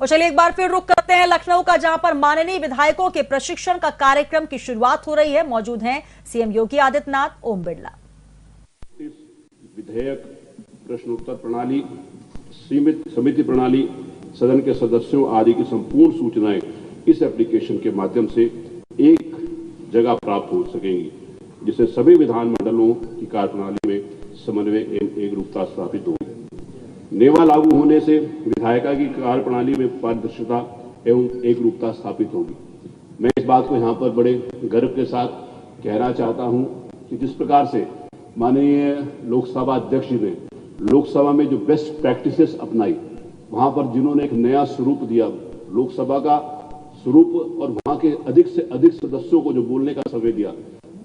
और चलिए एक बार फिर रुख करते हैं लखनऊ का, जहां पर माननीय विधायकों के प्रशिक्षण का कार्यक्रम की शुरुआत हो रही है। मौजूद हैं सीएम योगी आदित्यनाथ, ओम बिरला। इस विधेयक, प्रश्नोत्तर प्रणाली, सीमित समिति प्रणाली, सदन के सदस्यों आदि की संपूर्ण सूचनाएं इस एप्लीकेशन के माध्यम से एक जगह प्राप्त हो सकेंगी, जिससे सभी विधानमंडलों की कार्यप्रणाली में समन्वय एवं एकरूपता स्थापित होगी। नेवा लागू होने से विधायिका की कार्यप्रणाली में पारदर्शिता एवं एकरूपता स्थापित होगी। मैं इस बात को यहाँ पर बड़े गर्व के साथ कहना चाहता हूँ कि जिस प्रकार से माननीय लोकसभा अध्यक्ष जी ने लोकसभा में जो बेस्ट प्रैक्टिसेस अपनाई, वहाँ पर जिन्होंने एक नया स्वरूप दिया लोकसभा का स्वरूप, और वहाँ के अधिक से अधिक सदस्यों को जो बोलने का समय दिया,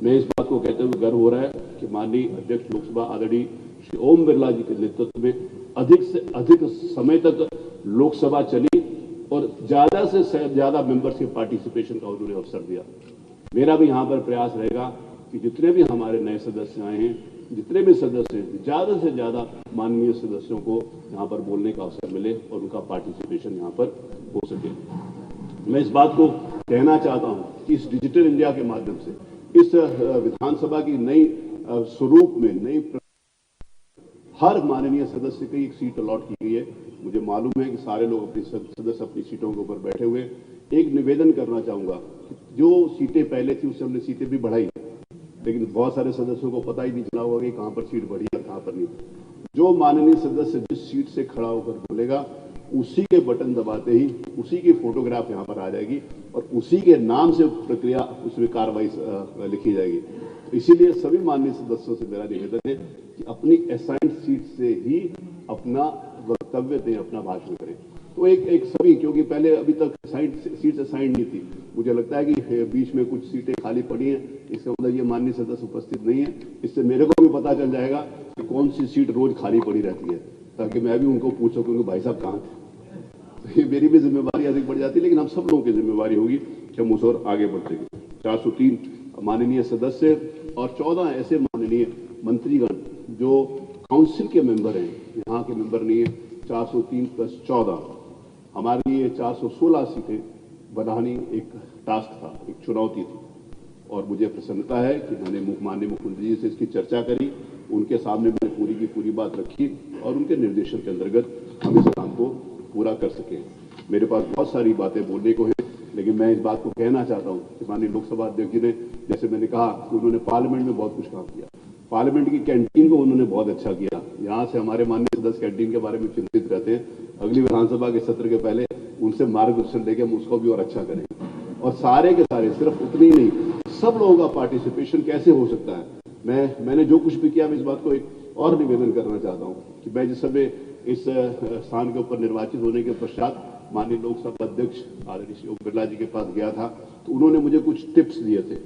मैं इस बात को कहते हुए गर्व हो रहा है कि माननीय अध्यक्ष लोकसभा आदरणीय श्री ओम बिरला जी के नेतृत्व में अधिक से अधिक समय तक लोकसभा चली और ज्यादा से ज्यादा मेंबर्स के पार्टिसिपेशन का उन्होंने अवसर दिया। मेरा भी यहाँ पर प्रयास रहेगा कि जितने भी हमारे नए सदस्य आए हैं, जितने भी सदस्य हैं, ज्यादा से ज्यादा माननीय सदस्यों को यहाँ पर बोलने का अवसर मिले और उनका पार्टिसिपेशन यहाँ पर हो सके। मैं इस बात को कहना चाहता हूँ कि इस डिजिटल इंडिया के माध्यम से इस विधानसभा की नई स्वरूप में नई हर माननीय सदस्य की एक सीट अलॉट की गई है। मुझे मालूम है कि सारे लोग अपनी सदस्य अपनी सीटों के ऊपर बैठे हुए। एक निवेदन करना चाहूंगा कि जो सीटें पहले थी उससे हमने सीटें भी बढ़ाई, लेकिन बहुत सारे सदस्यों को पता ही नहीं चला होगा कि कहां पर सीट बढ़ी है कहां पर नहीं। जो माननीय सदस्य जिस सीट से खड़ा होकर बोलेगा, उसी के बटन दबाते ही उसी की फोटोग्राफ यहाँ पर आ जाएगी और उसी के नाम से प्रक्रिया उसमें कार्रवाई लिखी जाएगी। इसीलिए सभी माननीय सदस्यों से मेरा निवेदन है कि अपनी असाइंड सीट से ही अपना वक्तव्य दें, अपना भाषण करें। तो एक सभी, क्योंकि पहले अभी तक सीट असाइंड नहीं थी, मुझे लगता है कि बीच में कुछ सीटें खाली पड़ी हैं, इसका मतलब ये माननीय सदस्य उपस्थित नहीं है। इससे मेरे को भी पता चल जाएगा कि कौन सी सीट रोज खाली पड़ी रहती है, ताकि मैं भी उनको पूछ सकूँ कि भाई साहब कहाँ थे। तो ये मेरी भी जिम्मेवारी अधिक बढ़ जाती है, लेकिन हम सब लोगों की जिम्मेवारी होगी कि हम उस ओर आगे बढ़ते हैं। 403 माननीय सदस्य और 14 ऐसे माननीय मंत्रीगण जो काउंसिल के मेंबर हैं, यहाँ के मेंबर नहीं है। 403 + 14 हमारे लिए 416 सीटें बनानी एक टास्क था, एक चुनौती थी, और मुझे प्रसन्नता है कि मैंने माननीय मुख्यमंत्री जी से इसकी चर्चा करी, उनके सामने मैंने पूरी की पूरी बात रखी और उनके निर्देशन के अंतर्गत हम इस काम को पूरा कर सके। मेरे पास बहुत सारी बातें बोलने को हैं, लेकिन मैं इस बात को कहना चाहता हूं कि माननीय लोकसभा अध्यक्ष जी ने, जैसे मैंने कहा, उन्होंने पार्लियामेंट में बहुत कुछ काम किया। पार्लियामेंट की कैंटीन को उन्होंने बहुत अच्छा किया। यहाँ से हमारे माननीय सदस्य कैंटीन के बारे में चिंतित रहते हैं। अगली विधानसभा के सत्र के पहले उनसे मार्गदर्शन लेके हम उसको भी और अच्छा करेंगे। और सारे के सारे, सिर्फ उतनी नहीं, सब लोगों का पार्टिसिपेशन कैसे हो सकता है। मैंने जो कुछ भी किया, मैं इस बात को एक और निवेदन करना चाहता हूँ कि मैं जिस समय इस स्थान के ऊपर निर्वाचित होने के पश्चात माननीय लोकसभा अध्यक्ष आदरणीय श्री ओम बिरला जी के पास गया था, तो उन्होंने मुझे कुछ टिप्स दिए थे।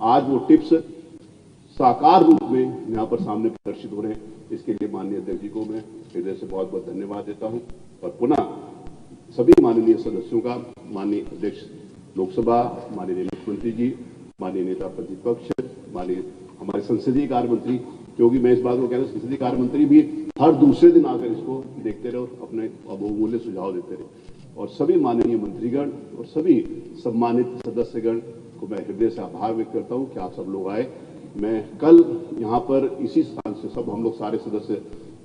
आज वो टिप्स साकार रूप में यहाँ पर सामने प्रदर्शित हो रहे हैं। इसके लिए माननीय अध्यक्ष जी को मैं हृदय से बहुत बहुत धन्यवाद देता हूँ। और पुनः सभी माननीय सदस्यों का, माननीय अध्यक्ष लोकसभा, माननीय मुख्यमंत्री जी, माननीय नेता प्रतिपक्ष, माननीय हमारे संसदीय कार्य मंत्री, क्योंकि मैं इस बात को कह रहा हूँ संसदीय कार्य मंत्री भी हर दूसरे दिन आकर इसको देखते रहे और अपने बहुमूल्य सुझाव देते रहे, और सभी माननीय मंत्रीगण और सभी सम्मानित सदस्यगण को मैं हृदय से आभार व्यक्त करता हूँ कि आप सब लोग आए। मैं कल यहाँ पर इसी स्थान से सब हम लोग सारे सदस्य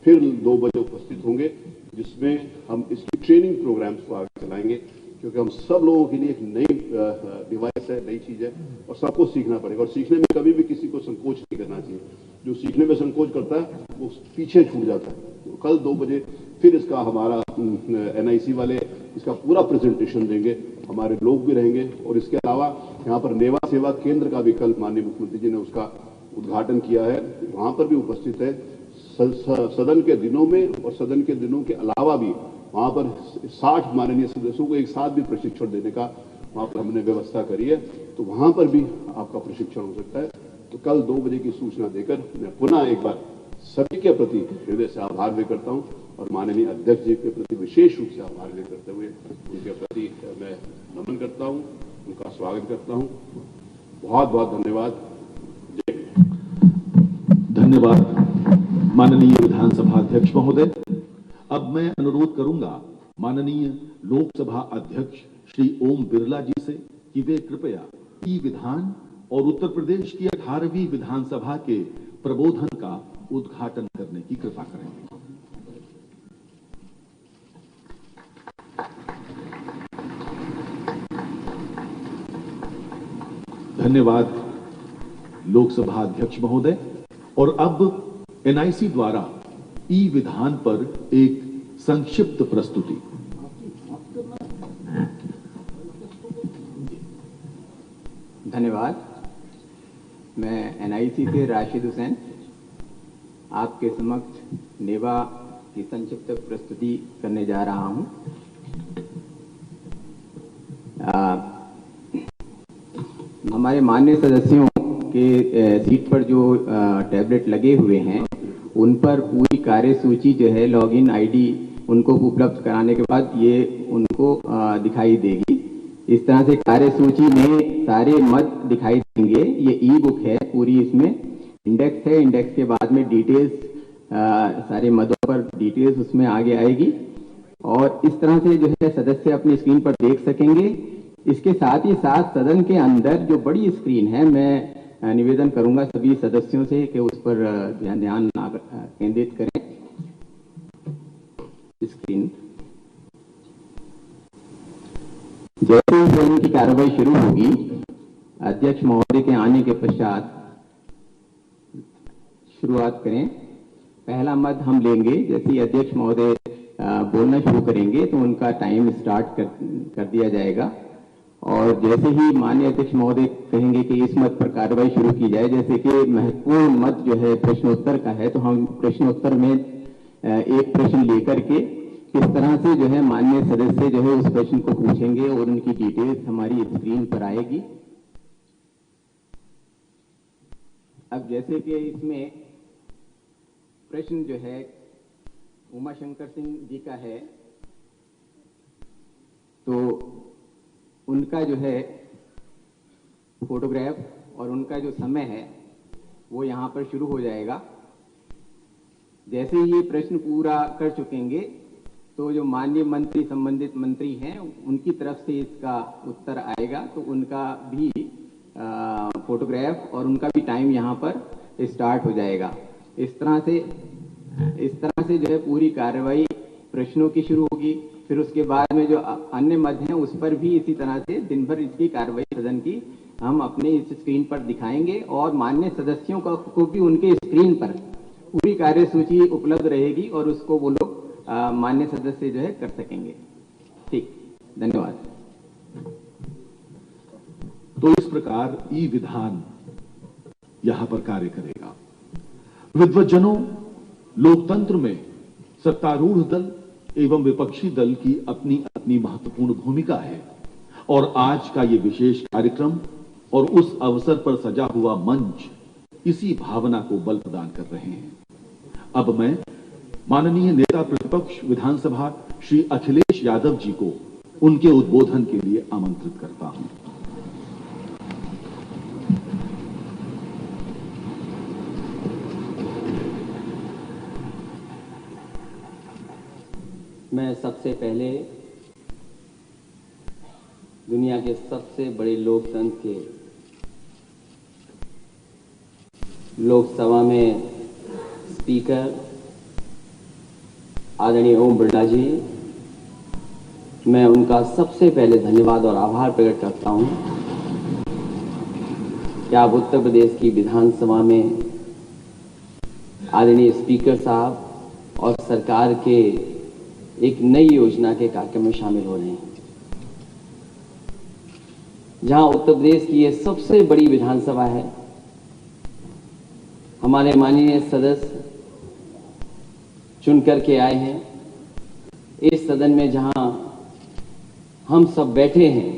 फिर 2 बजे उपस्थित होंगे, जिसमें हम इसकी ट्रेनिंग प्रोग्राम्स को आगे चलाएंगे, क्योंकि हम सब लोगों के लिए एक नई डिवाइस है, नई चीज है, और सबको सीखना पड़ेगा। और सीखने में कभी भी किसी को संकोच नहीं करना चाहिए। जो सीखने में संकोच करता है वो पीछे छूट जाता है। तो कल 2 बजे फिर इसका हमारा NIC वाले इसका पूरा प्रेजेंटेशन देंगे, हमारे लोग भी रहेंगे। और इसके अलावा यहाँ पर नेवा सेवा केंद्र का भी कल माननीय मुख्यमंत्री जी ने उसका उद्घाटन किया है, वहां पर भी उपस्थित है। सदन के दिनों में और सदन के दिनों के अलावा भी वहां पर 60 माननीय सदस्यों को एक साथ भी प्रशिक्षण देने का वहां पर हमने व्यवस्था करी है, तो वहां पर भी आपका प्रशिक्षण हो सकता है। तो कल 2 बजे की सूचना देकर मैं पुनः एक बार सभी के प्रति हृदय से आभार व्यक्त करता हूं, और माननीय अध्यक्ष जी के प्रति विशेष रूप से आभार व्यक्त करते हुए उनके प्रति मैं नमन करता हूं, उनका स्वागत करता हूं। बहुत बहुत धन्यवाद। धन्यवाद माननीय विधानसभा अध्यक्ष महोदय। अब मैं अनुरोध करूंगा माननीय लोकसभा अध्यक्ष श्री ओम बिरला जी से कि वे कृपया ई विधान और उत्तर प्रदेश की 18वीं विधानसभा के प्रबोधन का उद्घाटन करने की कृपा करें। धन्यवाद लोकसभा अध्यक्ष महोदय। और अब एनआईसी द्वारा ई विधान पर एक संक्षिप्त प्रस्तुति। धन्यवाद। मैं एनआईसी से राशिद हुसैन आपके समक्ष नेवा की संक्षिप्त प्रस्तुति करने जा रहा हूं। हमारे माननीय सदस्यों के सीट पर जो टैबलेट लगे हुए हैं उन पर पूरी कार्यसूची जो है लॉगिन आईडी उनको उपलब्ध कराने के बाद ये उनको दिखाई देगी। इस तरह से कार्यसूची में सारे मत दिखाई देंगे। ये ई बुक है पूरी, इसमें इंडेक्स है, इंडेक्स के बाद में डिटेल्स, सारे मदों पर डिटेल्स उसमें आगे आएगी और इस तरह से जो है सदस्य अपनी स्क्रीन पर देख सकेंगे। इसके साथ ही साथ सदन के अंदर जो बड़ी स्क्रीन है, मैं निवेदन करूंगा सभी सदस्यों से कि उस पर ध्यान केंद्रित करें। स्क्रीन जैसे ही सदन की कार्रवाई शुरू होगी, अध्यक्ष महोदय के आने के पश्चात शुरुआत करें। पहला मत हम लेंगे। जैसे ही अध्यक्ष महोदय बोलना शुरू करेंगे तो उनका टाइम स्टार्ट कर दिया जाएगा और जैसे ही माननीय अध्यक्ष महोदय कहेंगे कि इस मत पर कार्रवाई शुरू की जाए, जैसे कि महत्वपूर्ण मत जो है प्रश्नोत्तर का है, तो हम प्रश्नोत्तर में एक प्रश्न लेकर के किस तरह से जो है माननीय सदस्य जो है उस प्रश्न को पूछेंगे और उनकी डिटेल्स हमारी स्क्रीन पर आएगी। अब जैसे कि इसमें प्रश्न जो है उमाशंकर सिंह जी का है, तो उनका जो है फोटोग्राफ और उनका जो समय है वो यहाँ पर शुरू हो जाएगा। जैसे ही ये प्रश्न पूरा कर चुकेंगे तो जो माननीय मंत्री, संबंधित मंत्री हैं, उनकी तरफ से इसका उत्तर आएगा, तो उनका भी फोटोग्राफ और उनका भी टाइम यहाँ पर स्टार्ट हो जाएगा। इस तरह से जो है पूरी कार्रवाई प्रश्नों की शुरू होगी। फिर उसके बाद में जो अन्य मद हैं उस पर भी इसी तरह से दिन भर इसकी कार्रवाई सदन की हम अपने इस स्क्रीन पर दिखाएंगे और माननीय सदस्यों को भी उनके स्क्रीन पर पूरी कार्यसूची उपलब्ध रहेगी और उसको वो लोग माननीय सदस्य जो है कर सकेंगे। ठीक, धन्यवाद। तो इस प्रकार ई विधान यहां पर कार्य करेगा। विद्वज्जनों, लोकतंत्र में सत्तारूढ़ दल एवं विपक्षी दल की अपनी अपनी महत्वपूर्ण भूमिका है और आज का ये विशेष कार्यक्रम और उस अवसर पर सजा हुआ मंच इसी भावना को बल प्रदान कर रहे हैं। अब मैं माननीय नेता प्रतिपक्ष विधानसभा श्री अखिलेश यादव जी को उनके उद्बोधन के लिए आमंत्रित करता हूं। मैं सबसे पहले दुनिया के सबसे बड़े लोकतंत्र के लोकसभा में स्पीकर आदरणीय ओम बिरला जी, मैं उनका सबसे पहले धन्यवाद और आभार प्रकट करता हूं कि आप उत्तर प्रदेश की विधानसभा में आदरणीय स्पीकर साहब और सरकार के एक नई योजना के कार्यक्रम में शामिल हो रहे हैं, जहां उत्तर प्रदेश की यह सबसे बड़ी विधानसभा है। हमारे माननीय सदस्य चुन करके आए हैं इस सदन में जहां हम सब बैठे हैं,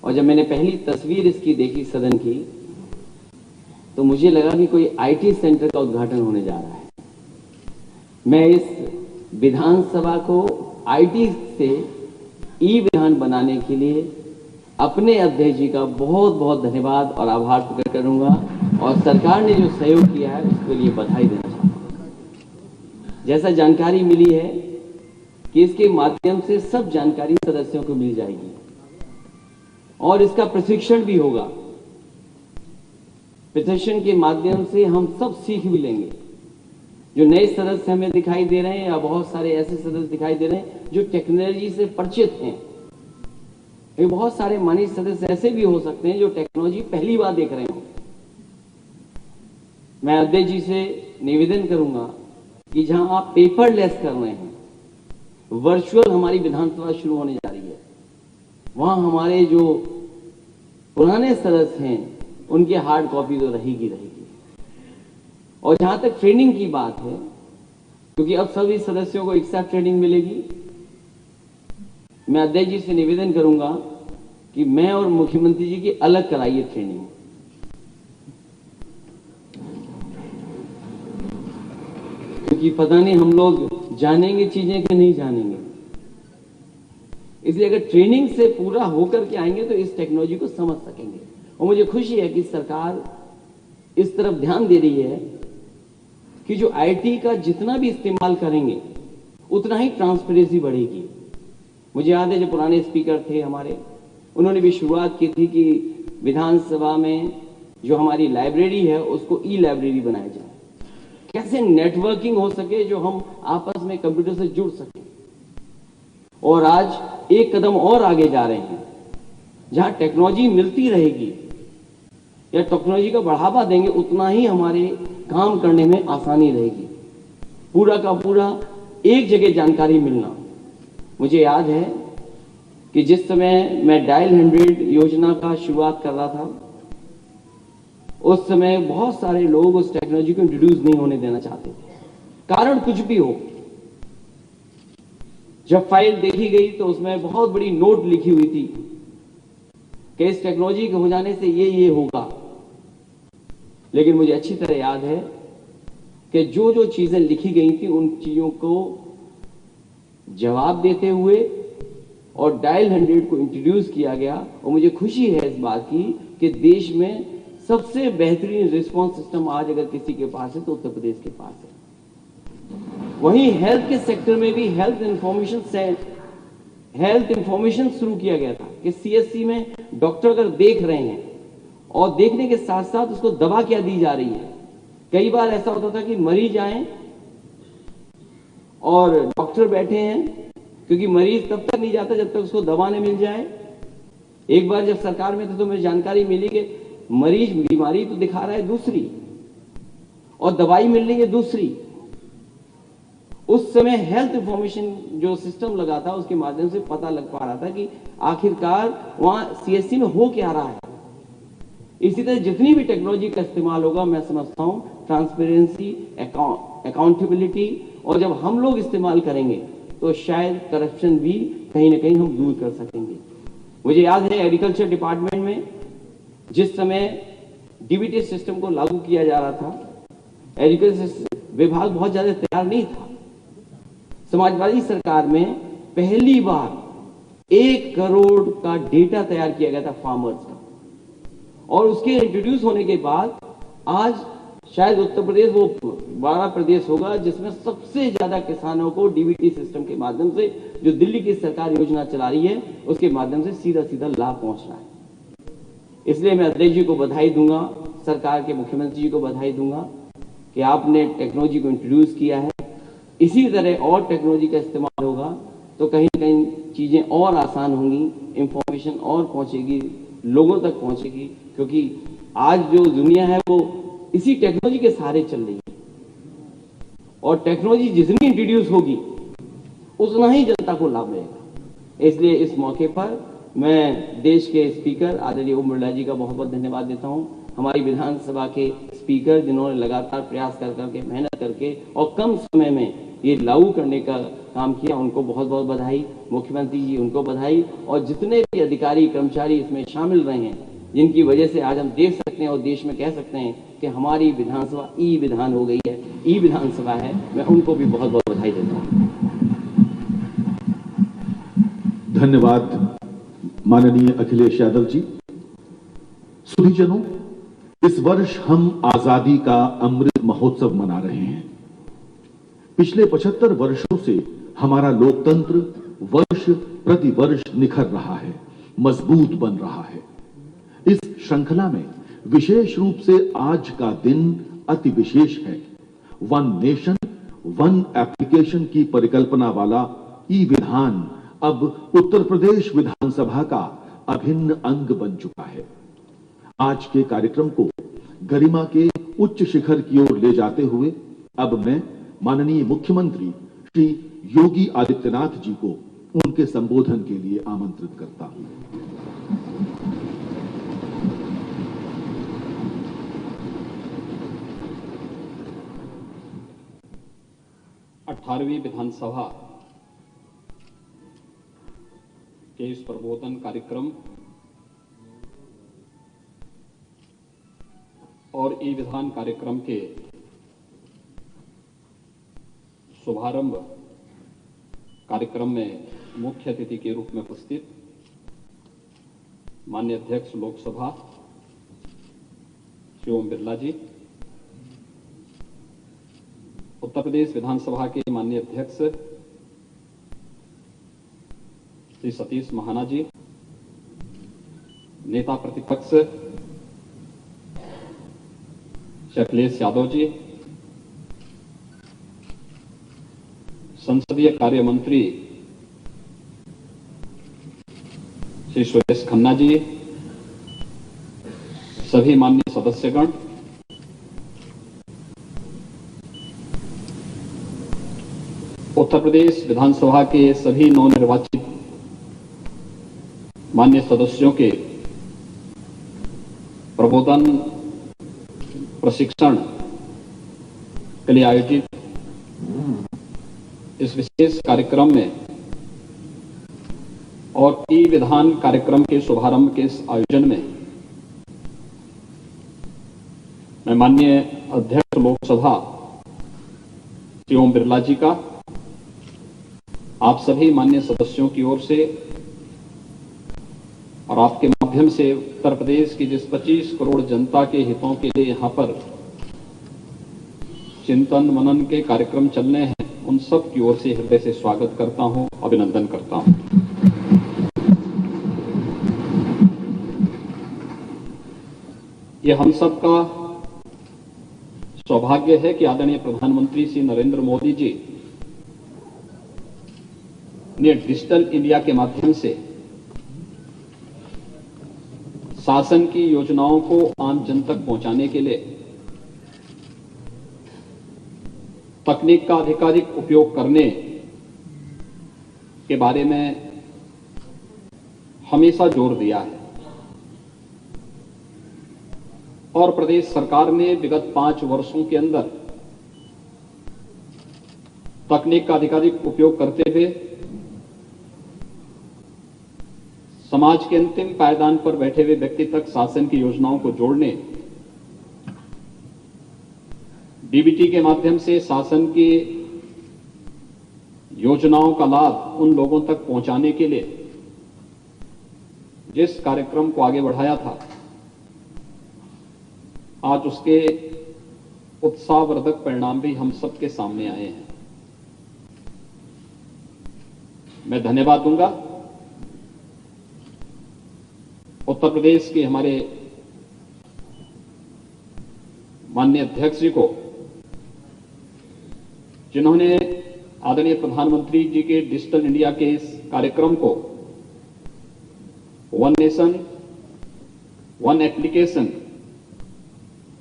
और जब मैंने पहली तस्वीर इसकी देखी सदन की तो मुझे लगा कि कोई आईटी सेंटर का उद्घाटन होने जा रहा है। मैं इस विधानसभा को आईटी से ई विधान बनाने के लिए अपने अध्यक्ष जी का बहुत बहुत धन्यवाद और आभार प्रकट करूंगा और सरकार ने जो सहयोग किया है उसके लिए बधाई देना चाहता हूं। जैसा जानकारी मिली है कि इसके माध्यम से सब जानकारी सदस्यों को मिल जाएगी और इसका प्रशिक्षण भी होगा। प्रशिक्षण के माध्यम से हम सब सीख भी लेंगे। जो नए सदस्य हमें दिखाई दे रहे हैं या बहुत सारे ऐसे सदस्य दिखाई दे रहे हैं जो टेक्नोलॉजी से परिचित हैं। ये बहुत सारे माननीय सदस्य ऐसे भी हो सकते हैं जो टेक्नोलॉजी पहली बार देख रहे हो। मैं अध्यक्ष जी से निवेदन करूंगा कि जहां आप पेपरलेस कर रहे हैं, वर्चुअल हमारी विधानसभा शुरू होने जा रही है, वहां हमारे जो पुराने सदस्य हैं उनकी हार्ड कॉपी तो रहेगी। और जहां तक ट्रेनिंग की बात है, क्योंकि अब सभी सदस्यों को एक साथ ट्रेनिंग मिलेगी, मैं अध्यक्ष जी से निवेदन करूंगा कि मैं और मुख्यमंत्री जी की अलग कराइए ट्रेनिंग। क्योंकि पता नहीं हम लोग जानेंगे चीजें कि नहीं जानेंगे। इसलिए अगर ट्रेनिंग से पूरा होकर के आएंगे तो इस टेक्नोलॉजी को समझ सकेंगे। और मुझे खुशी है कि सरकार इस तरफ ध्यान दे रही है कि जो आईटी का जितना भी इस्तेमाल करेंगे उतना ही ट्रांसपेरेंसी बढ़ेगी। मुझे याद है जो पुराने स्पीकर थे हमारे, उन्होंने भी शुरुआत की थी कि विधानसभा में जो हमारी लाइब्रेरी है उसको ई लाइब्रेरी बनाया जाए। कैसे नेटवर्किंग हो सके, जो हम आपस में कंप्यूटर से जुड़ सके। और आज एक कदम और आगे जा रहे हैं, जहां टेक्नोलॉजी मिलती रहेगी या टेक्नोलॉजी का बढ़ावा देंगे उतना ही हमारे काम करने में आसानी रहेगी। पूरा का पूरा एक जगह जानकारी मिलना। मुझे याद है कि जिस समय मैं डायल 100 योजना का शुरुआत कर रहा था, उस समय बहुत सारे लोग उस टेक्नोलॉजी को इंट्रोड्यूस नहीं होने देना चाहते थे, कारण कुछ भी हो। जब फाइल देखी गई तो उसमें बहुत बड़ी नोट लिखी हुई थी कि इस टेक्नोलॉजी के हो जाने से ये होगा। लेकिन मुझे अच्छी तरह याद है कि जो जो चीजें लिखी गई थी उन चीजों को जवाब देते हुए और डायल 100 को इंट्रोड्यूस किया गया। और मुझे खुशी है इस बात की कि देश में सबसे बेहतरीन रिस्पांस सिस्टम आज अगर किसी के पास है तो उत्तर प्रदेश के पास है। वहीं हेल्थ के सेक्टर में भी हेल्थ इंफॉर्मेशन शुरू किया गया था कि सीएससी में डॉक्टर अगर देख रहे हैं और देखने के साथ साथ उसको दवा क्या दी जा रही है। कई बार ऐसा होता था कि मरीज आए और डॉक्टर बैठे हैं, क्योंकि मरीज तब तक नहीं जाता जब तक उसको दवा नहीं मिल जाए। एक बार जब सरकार में थे तो मुझे जानकारी मिली कि मरीज बीमारी तो दिखा रहा है दूसरी और दवाई मिल रही है दूसरी। उस समय हेल्थ इंफॉर्मेशन जो सिस्टम लगा था उसके माध्यम से पता लग पा रहा था कि आखिरकार वहां सीएससी में हो क्या रहा है। इसी तरह जितनी भी टेक्नोलॉजी का इस्तेमाल होगा, मैं समझता हूं ट्रांसपेरेंसी, अकाउंटेबिलिटी, और जब हम लोग इस्तेमाल करेंगे तो शायद करप्शन भी कहीं ना कहीं हम दूर कर सकेंगे। मुझे याद है एग्रीकल्चर डिपार्टमेंट में जिस समय डीबीटी सिस्टम को लागू किया जा रहा था, एग्रीकल्चर विभाग बहुत ज्यादा तैयार नहीं था। समाजवादी सरकार में पहली बार 1 करोड़ का डेटा तैयार किया गया था फार्मर्स का, और उसके इंट्रोड्यूस होने के बाद आज शायद उत्तर प्रदेश वो 12 प्रदेश होगा जिसमें सबसे ज्यादा किसानों को डीबीटी सिस्टम के माध्यम से, जो दिल्ली की सरकार योजना चला रही है उसके माध्यम से सीधा सीधा लाभ पहुंच रहा है। इसलिए मैं अध्यक्ष जी को बधाई दूंगा, सरकार के मुख्यमंत्री जी को बधाई दूंगा कि आपने टेक्नोलॉजी को इंट्रोड्यूस किया है। इसी तरह और टेक्नोलॉजी का इस्तेमाल होगा तो कहीं ना कहीं चीजें और आसान होंगी, इंफॉर्मेशन और पहुंचेगी, लोगों तक पहुंचेगी। क्योंकि आज जो दुनिया है वो इसी टेक्नोलॉजी के सहारे चल रही है, और टेक्नोलॉजी जितनी इंट्रोड्यूस होगी उतना ही जनता को लाभ मिलेगा। इसलिए इस मौके पर मैं देश के स्पीकर आदरणीय ओम बिरला जी का बहुत बहुत धन्यवाद देता हूं। हमारी विधानसभा के स्पीकर जिन्होंने लगातार प्रयास कर करके, मेहनत करके और कम समय में ये लागू करने का काम किया, उनको बहुत बहुत बधाई। मुख्यमंत्री जी उनको बधाई, और जितने भी अधिकारी कर्मचारी इसमें शामिल रहे हैं, जिनकी वजह से आज हम देख सकते हैं और देश में कह सकते हैं कि हमारी विधानसभा ई विधान हो गई है, ई विधानसभा है, मैं उनको भी बहुत बहुत बधाई देता हूं। धन्यवाद माननीय अखिलेश यादव जी। सुधीजनों, इस वर्ष हम आजादी का अमृत महोत्सव मना रहे हैं। पिछले 75 वर्षों से हमारा लोकतंत्र वर्ष प्रति वर्ष निखर रहा है, मजबूत बन रहा है। इस श्रृंखला में विशेष रूप से आज का दिन अति विशेष है। वन नेशन वन एप्लीकेशन की परिकल्पना वाला ई विधान अब उत्तर प्रदेश विधानसभा का अभिन्न अंग बन चुका है। आज के कार्यक्रम को गरिमा के उच्च शिखर की ओर ले जाते हुए अब मैं माननीय मुख्यमंत्री श्री योगी आदित्यनाथ जी को उनके संबोधन के लिए आमंत्रित करता हूं। 18वीं विधानसभा के इस प्रबोधन कार्यक्रम और ई विधान कार्यक्रम के शुभारंभ कार्यक्रम में मुख्य अतिथि के रूप में उपस्थित माननीय अध्यक्ष लोकसभा श्री ओम बिरला जी, उत्तर प्रदेश विधानसभा के माननीय अध्यक्ष श्री सतीश महाना जी, नेता प्रतिपक्ष श्री अखिलेश यादव जी, संसदीय कार्य मंत्री श्री सुरेश खन्ना जी, सभी माननीय सदस्यगण, उत्तर प्रदेश विधानसभा के सभी नवनिर्वाचित माननीय सदस्यों के प्रबोधन प्रशिक्षण के लिए आयोजित इस विशेष कार्यक्रम में और ई विधान कार्यक्रम के शुभारंभ के इस आयोजन में मैं माननीय अध्यक्ष लोकसभा श्री ओम बिरला जी का आप सभी माननीय सदस्यों की ओर से और आपके माध्यम से उत्तर प्रदेश की जिस 25 करोड़ जनता के हितों के लिए यहां पर चिंतन मनन के कार्यक्रम चलने हैं, उन सब की ओर से हृदय से स्वागत करता हूं, अभिनंदन करता हूं। यह हम सब का सौभाग्य है कि आदरणीय प्रधानमंत्री श्री नरेंद्र मोदी जी ने डिजिटल इंडिया के माध्यम से शासन की योजनाओं को आम जन तक पहुंचाने के लिए तकनीक का अधिकाधिक उपयोग करने के बारे में हमेशा जोर दिया है और प्रदेश सरकार ने विगत 5 वर्षों के अंदर तकनीक का अधिकाधिक उपयोग करते हुए समाज के अंतिम पायदान पर बैठे हुए व्यक्ति तक शासन की योजनाओं को जोड़ने, डीबीटी के माध्यम से शासन की योजनाओं का लाभ उन लोगों तक पहुंचाने के लिए जिस कार्यक्रम को आगे बढ़ाया था, आज उसके उत्साहवर्धक परिणाम भी हम सबके सामने आए हैं। मैं धन्यवाद दूंगा उत्तर प्रदेश के हमारे माननीय अध्यक्ष जी को, जिन्होंने आदरणीय प्रधानमंत्री जी के डिजिटल इंडिया के इस कार्यक्रम को वन नेशन वन एप्लीकेशन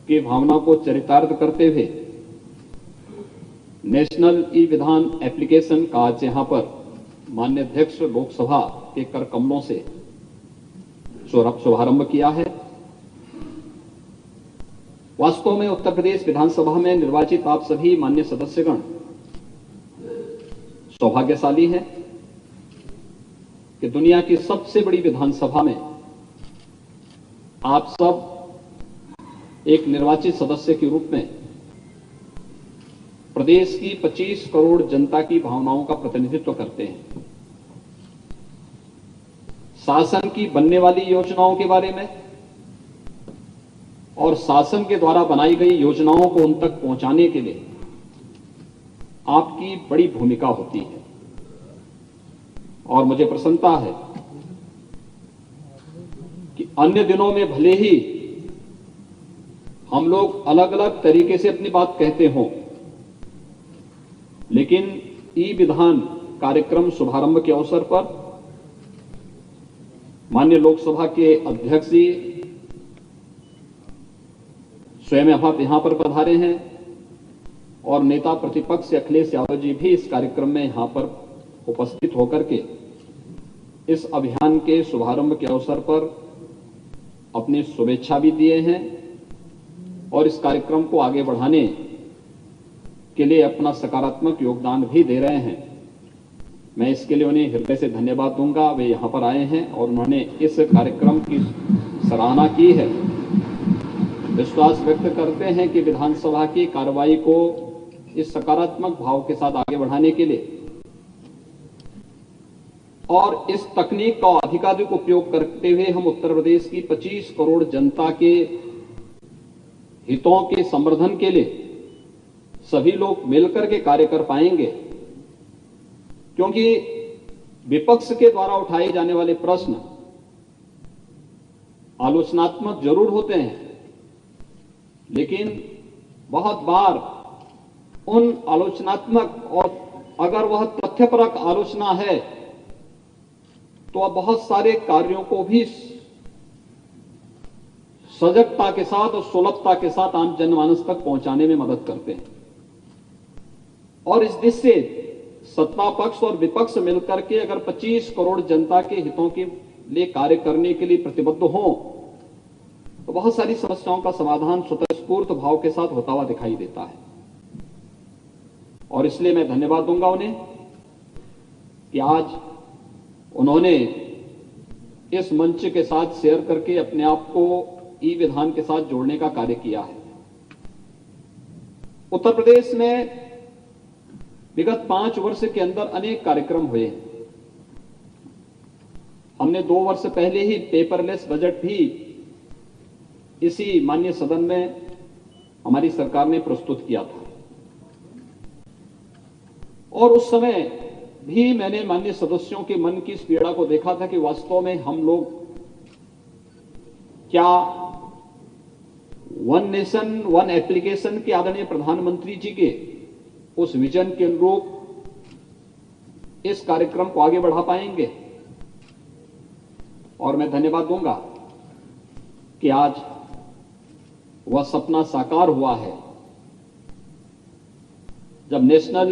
की भावना को चरितार्थ करते हुए नेशनल ई विधान एप्लीकेशन का आज यहां पर माननीय अध्यक्ष लोकसभा के कर कमलों से शुभारंभ किया है। वास्तव में उत्तर प्रदेश विधानसभा में निर्वाचित आप सभी माननीय सदस्यगण सौभाग्यशाली हैं कि दुनिया की सबसे बड़ी विधानसभा में आप सब एक निर्वाचित सदस्य के रूप में प्रदेश की 25 करोड़ जनता की भावनाओं का प्रतिनिधित्व करते हैं। शासन की बनने वाली योजनाओं के बारे में और शासन के द्वारा बनाई गई योजनाओं को उन तक पहुंचाने के लिए आपकी बड़ी भूमिका होती है। और मुझे प्रसन्नता है कि अन्य दिनों में भले ही हम लोग अलग अलग तरीके से अपनी बात कहते हों, लेकिन ई विधान कार्यक्रम शुभारंभ के अवसर पर माननीय लोकसभा के अध्यक्ष जी स्वयं आप यहां पर पधारे हैं और नेता प्रतिपक्ष अखिलेश यादव जी भी इस कार्यक्रम में यहां पर उपस्थित होकर के इस अभियान के शुभारंभ के अवसर पर अपनी शुभेच्छा भी दिए हैं और इस कार्यक्रम को आगे बढ़ाने के लिए अपना सकारात्मक योगदान भी दे रहे हैं। मैं इसके लिए उन्हें हृदय से धन्यवाद दूंगा। वे यहां पर आए हैं और उन्होंने इस कार्यक्रम की सराहना की है। विश्वास व्यक्त करते हैं कि विधानसभा की कार्रवाई को इस सकारात्मक भाव के साथ आगे बढ़ाने के लिए और इस तकनीक का अधिकाधिक उपयोग करते हुए हम उत्तर प्रदेश की 25 करोड़ जनता के हितों के संवर्धन के लिए सभी लोग मिलकर के कार्य कर पाएंगे, क्योंकि विपक्ष के द्वारा उठाए जाने वाले प्रश्न आलोचनात्मक जरूर होते हैं, लेकिन बहुत बार उन आलोचनात्मक और अगर वह तथ्यपरक आलोचना है तो अब बहुत सारे कार्यों को भी सजगता के साथ और सुलभता के साथ आम जनमानस तक पहुंचाने में मदद करते हैं। और इस दिशा से सत्ता पक्ष और विपक्ष मिलकर के अगर 25 करोड़ जनता के हितों के लिए कार्य करने के लिए प्रतिबद्ध हों तो बहुत सारी समस्याओं का समाधान स्वतःस्फूर्त भाव के साथ होता हुआ दिखाई देता है। और इसलिए मैं धन्यवाद दूंगा उन्हें कि आज उन्होंने इस मंच के साथ शेयर करके अपने आप को ई विधान के साथ जोड़ने का कार्य किया है। उत्तर प्रदेश में विगत 5 वर्ष के अंदर अनेक कार्यक्रम हुए हैं। हमने 2 वर्ष पहले ही पेपरलेस बजट भी इसी माननीय सदन में हमारी सरकार ने प्रस्तुत किया था और उस समय भी मैंने माननीय सदस्यों के मन की इस पीड़ा को देखा था कि वास्तव में हम लोग क्या वन नेशन वन एप्लीकेशन के आदरणीय प्रधानमंत्री जी के उस विजन के अनुरूप इस कार्यक्रम को आगे बढ़ा पाएंगे। और मैं धन्यवाद दूंगा कि आज वह सपना साकार हुआ है जब नेशनल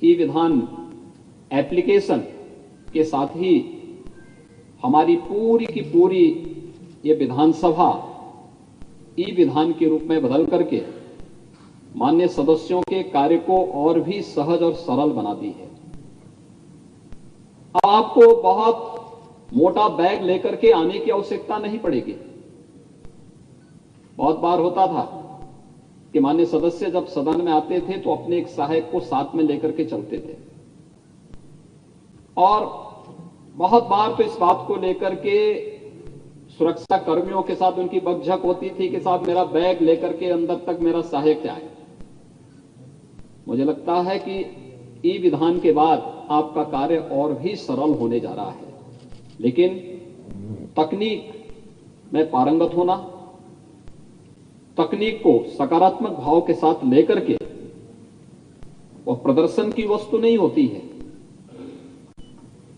ई विधान एप्लीकेशन के साथ ही हमारी पूरी की पूरी ये विधानसभा ई विधान के रूप में बदल करके माननीय सदस्यों के कार्य को और भी सहज और सरल बना दी है। अब आपको बहुत मोटा बैग लेकर के आने की आवश्यकता नहीं पड़ेगी। बहुत बार होता था कि माननीय सदस्य जब सदन में आते थे तो अपने एक सहायक को साथ में लेकर के चलते थे और बहुत बार तो इस बात को लेकर के सुरक्षा कर्मियों के साथ उनकी बकझक होती थी कि साहब मेरा बैग लेकर के अंदर तक मेरा सहायक आए। मुझे लगता है कि ई विधान के बाद आपका कार्य और भी सरल होने जा रहा है, लेकिन तकनीक में पारंगत होना, तकनीक को सकारात्मक भाव के साथ लेकर के वह प्रदर्शन की वस्तु नहीं होती है।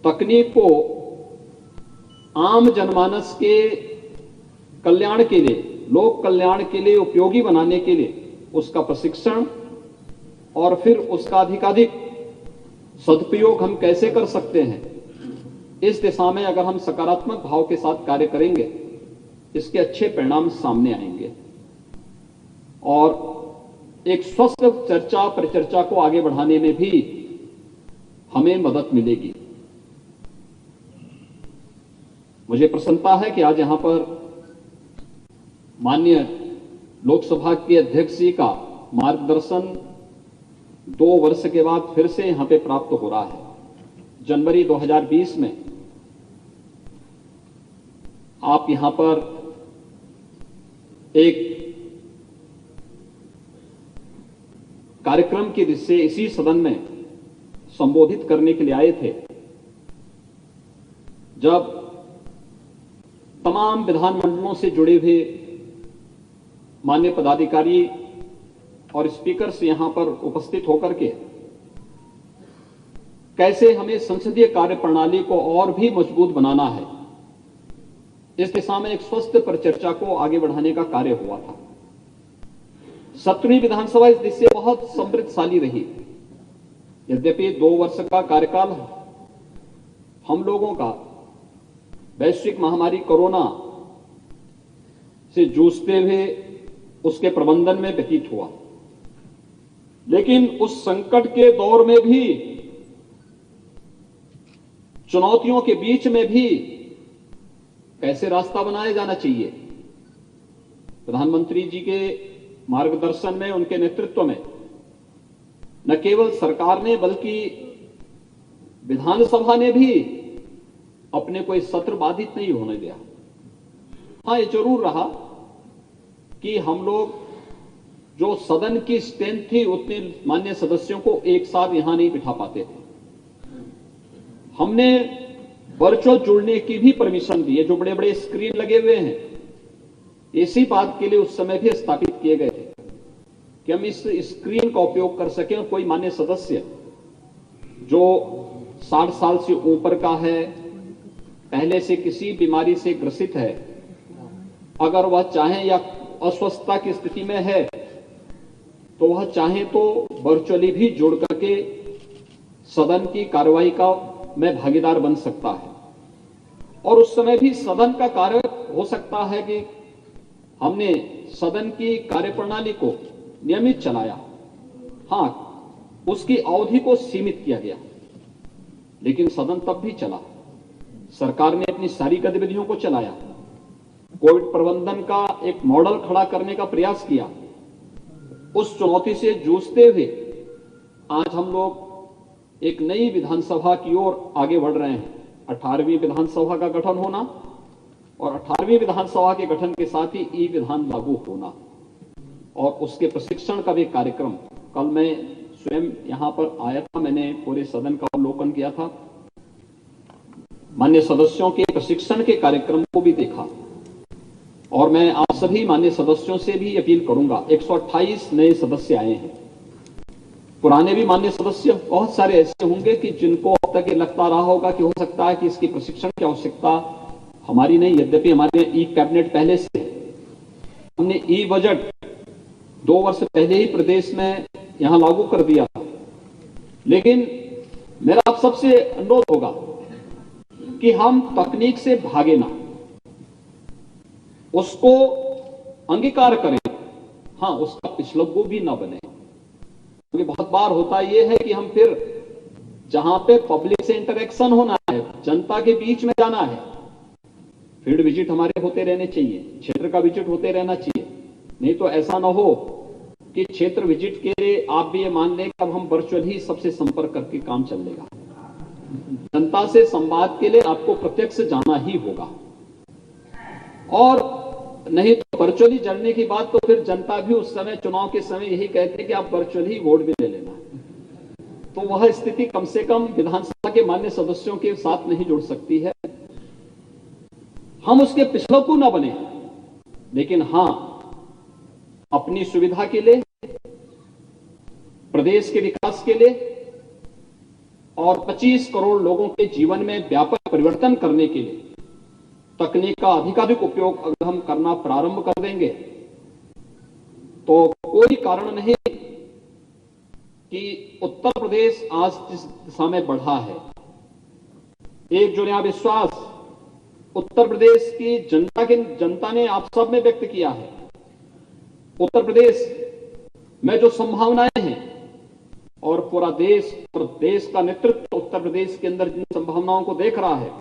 तकनीक को आम जनमानस के कल्याण के लिए, लोक कल्याण के लिए उपयोगी बनाने के लिए उसका प्रशिक्षण और फिर उसका अधिकाधिक सदुपयोग हम कैसे कर सकते हैं, इस दिशा में अगर हम सकारात्मक भाव के साथ कार्य करेंगे इसके अच्छे परिणाम सामने आएंगे और एक स्वस्थ चर्चा परिचर्चा को आगे बढ़ाने में भी हमें मदद मिलेगी। मुझे प्रसन्नता है कि आज यहां पर माननीय लोकसभा के अध्यक्ष जी का मार्गदर्शन 2 वर्ष के बाद फिर से यहां पे प्राप्त हो रहा है। जनवरी 2020 में आप यहां पर एक कार्यक्रम की से इसी सदन में संबोधित करने के लिए आए थे जब तमाम विधानमंडलों से जुड़े हुए माननीय पदाधिकारी और स्पीकर से यहां पर उपस्थित होकर के कैसे हमें संसदीय कार्य प्रणाली को और भी मजबूत बनाना है, इस दिशा में एक स्वस्थ परिचर्चा को आगे बढ़ाने का कार्य हुआ था। 17वीं विधानसभा इस दिशा से बहुत समृद्धशाली रही। यद्यपि 2 वर्ष का कार्यकाल हम लोगों का वैश्विक महामारी कोरोना से जूझते हुए उसके प्रबंधन में व्यतीत हुआ, लेकिन उस संकट के दौर में भी, चुनौतियों के बीच में भी कैसे रास्ता बनाया जाना चाहिए, प्रधानमंत्री जी के मार्गदर्शन में, उनके नेतृत्व में न केवल सरकार ने बल्कि विधानसभा ने भी अपने कोई सत्र बाधित नहीं होने दिया। हां, ये जरूर रहा कि हम लोग जो सदन की स्ट्रेंथ थी उतने मान्य सदस्यों को एक साथ यहां नहीं बिठा पाते थे। हमने वर्चुअल जुड़ने की भी परमिशन दी है। जो बड़े बड़े स्क्रीन लगे हुए हैं, इसी बात के लिए उस समय भी स्थापित किए गए थे कि हम इस स्क्रीन का उपयोग कर सकें और कोई मान्य सदस्य जो 60 साल से ऊपर का है, पहले से किसी बीमारी से ग्रसित है, अगर वह चाहे या अस्वस्थता की स्थिति में है तो वह चाहे तो वर्चुअली भी जुड़ करके सदन की कार्रवाई का में भागीदार बन सकता है। और उस समय भी सदन का कार्य हो सकता है कि हमने सदन की कार्यप्रणाली को नियमित चलाया। हां, उसकी अवधि को सीमित किया गया, लेकिन सदन तब भी चला। सरकार ने अपनी सारी गतिविधियों को चलाया, कोविड प्रबंधन का एक मॉडल खड़ा करने का प्रयास किया। उस चुनौती से जूझते हुए आज हम लोग एक नई विधानसभा की ओर आगे बढ़ रहे हैं। 18वीं विधानसभा का गठन होना और 18वीं विधानसभा के गठन के साथ ही ई विधान लागू होना और उसके प्रशिक्षण का भी कार्यक्रम। कल मैं स्वयं यहां पर आया था, मैंने पूरे सदन का अवलोकन किया था, मान्य सदस्यों के प्रशिक्षण के कार्यक्रम को भी देखा। और मैं आप सभी मान्य सदस्यों से भी अपील करूंगा, 128 नए सदस्य आए हैं। पुराने भी मान्य सदस्य बहुत सारे ऐसे होंगे कि जिनको अब तक ये लगता रहा होगा कि हो सकता है कि इसकी प्रशिक्षण की आवश्यकता हमारी नहीं। यद्यपि हमारे ई कैबिनेट पहले से, हमने ई बजट 2 वर्ष पहले ही प्रदेश में यहां लागू कर दिया, लेकिन मेरा आप सबसे अनुरोध होगा कि हम तकनीक से भागे ना, उसको अंगीकार करें। हां, उसका पिछलग्गू भी ना बने, क्योंकि बहुत बार होता यह है कि हम फिर जहां पे पब्लिक से इंटरेक्शन होना है, जनता के बीच में जाना है, फील्ड विजिट हमारे होते रहने चाहिए, क्षेत्र का विजिट होते रहना चाहिए। नहीं तो ऐसा ना हो कि क्षेत्र विजिट के लिए आप भी ये मान लें कि अब हम वर्चुअल ही सबसे संपर्क करके काम चल लेगा। जनता से संवाद के लिए आपको प्रत्यक्ष जाना ही होगा, और नहीं तो वर्चुअली जड़ने की बात तो फिर जनता भी उस समय, चुनाव के समय यही कहते कि आप वर्चुअली वोट भी ले लेना। तो वह स्थिति कम से कम विधानसभा के मान्य सदस्यों के साथ नहीं जुड़ सकती है। हम उसके पिछलग्गू न बने, लेकिन हां, अपनी सुविधा के लिए, प्रदेश के विकास के लिए और 25 करोड़ लोगों के जीवन में व्यापक परिवर्तन करने के लिए तकनीक का अधिकाधिक उपयोग अगर हम करना प्रारंभ कर देंगे तो कोई कारण नहीं कि उत्तर प्रदेश आज जिस दिशा में बढ़ा है, एक जो नया विश्वास उत्तर प्रदेश की जनता ने आप सब में व्यक्त किया है। उत्तर प्रदेश में जो संभावनाएं हैं और पूरा देश और देश का नेतृत्व उत्तर प्रदेश के अंदर जिन संभावनाओं को देख रहा है,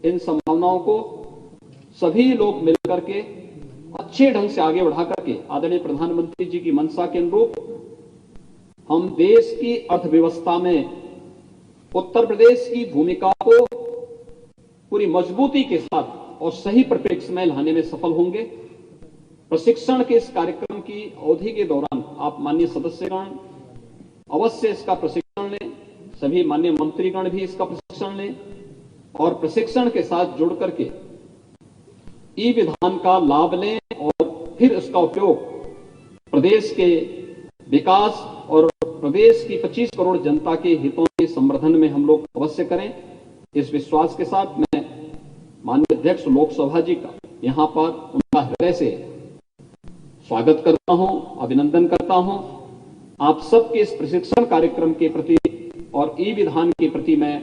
इन संभावनाओं को सभी लोग मिलकर के अच्छे ढंग से आगे बढ़ा करके आदरणीय प्रधानमंत्री जी की मंशा के अनुरूप हम देश की अर्थव्यवस्था में उत्तर प्रदेश की भूमिका को पूरी मजबूती के साथ और सही परिप्रेक्ष्य में लाने में सफल होंगे। प्रशिक्षण के इस कार्यक्रम की अवधि के दौरान आप माननीय सदस्यगण अवश्य इसका प्रशिक्षण लें, सभी माननीय मंत्रीगण भी इसका प्रशिक्षण लें और प्रशिक्षण के साथ जुड़ करके ई विधान का लाभ लें और फिर इसका उपयोग प्रदेश के विकास और प्रदेश की 25 करोड़ जनता के हितों के संवर्धन में हम लोग अवश्य करें। इस विश्वास के साथ मैं माननीय अध्यक्ष लोकसभा जी का यहां पर उनका हृदय से स्वागत करता हूं, अभिनंदन करता हूं। आप सबके इस प्रशिक्षण कार्यक्रम के प्रति और ई विधान के प्रति मैं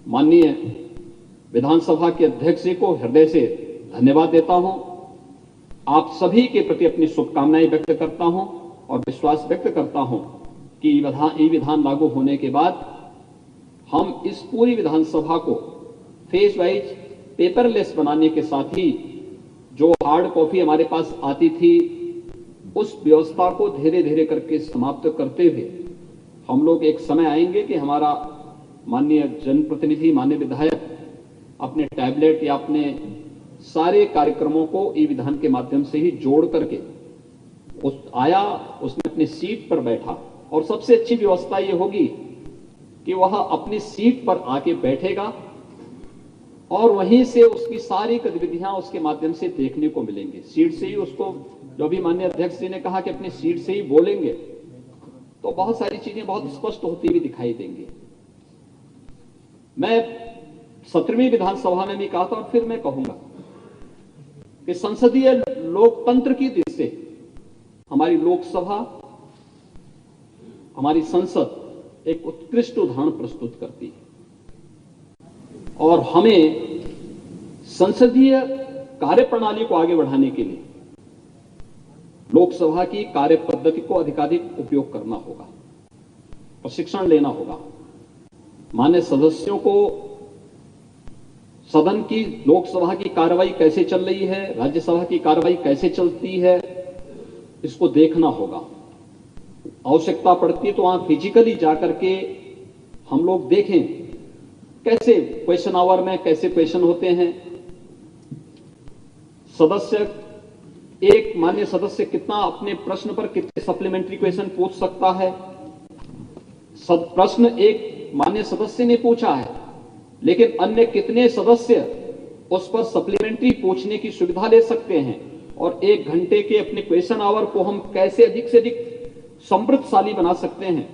माननीय विधानसभा के अध्यक्ष जी को हृदय से धन्यवाद देता हूं। आप सभी के प्रति अपनी शुभकामनाएं व्यक्त करता हूं और विश्वास व्यक्त करता हूं कि ई विधान लागू होने के बाद हम इस पूरी विधानसभा को फेज वाइज पेपरलेस बनाने के साथ ही जो हार्ड कॉपी हमारे पास आती थी उस व्यवस्था को धीरे धीरे करके समाप्त करते हुए हम लोग एक समय आएंगे कि हमारा माननीय जनप्रतिनिधि, माननीय विधायक अपने टैबलेट या अपने सारे कार्यक्रमों को ई विधान के माध्यम से ही जोड़ करके उसने अपनी सीट पर बैठा और सबसे अच्छी व्यवस्था यह होगी कि वह अपनी सीट पर आके बैठेगा और वहीं से उसकी सारी गतिविधियां उसके माध्यम से देखने को मिलेंगी। सीट से ही उसको, जो भी माननीय अध्यक्ष जी ने कहा कि अपनी सीट से ही बोलेंगे, तो बहुत सारी चीजें बहुत स्पष्ट होती हुई दिखाई देंगी। मैं 17वीं विधानसभा में भी कहा था और फिर मैं कहूंगा कि संसदीय लोकतंत्र की दृष्टि से हमारी लोकसभा, हमारी संसद एक उत्कृष्ट उदाहरण प्रस्तुत करती है और हमें संसदीय कार्यप्रणाली को आगे बढ़ाने के लिए लोकसभा की कार्य पद्धति को अधिकाधिक उपयोग करना होगा, प्रशिक्षण लेना होगा। मान्य सदस्यों को सदन की, लोकसभा की कार्रवाई कैसे चल रही है, राज्यसभा की कार्रवाई कैसे चलती है, इसको देखना होगा। आवश्यकता पड़ती है तो वहां फिजिकली जाकर के हम लोग देखें कैसे क्वेश्चन आवर में कैसे क्वेश्चन होते हैं, सदस्य, एक मान्य सदस्य कितना अपने प्रश्न पर कितने सप्लीमेंट्री क्वेश्चन पूछ सकता है। प्रश्न एक मान्य सदस्य ने पूछा है लेकिन अन्य कितने सदस्य उस पर सप्लीमेंट्री पूछने की सुविधा ले सकते हैं और 1 घंटे के अपने क्वेश्चन आवर को हम कैसे अधिक से अधिक समृद्धशाली बना सकते हैं,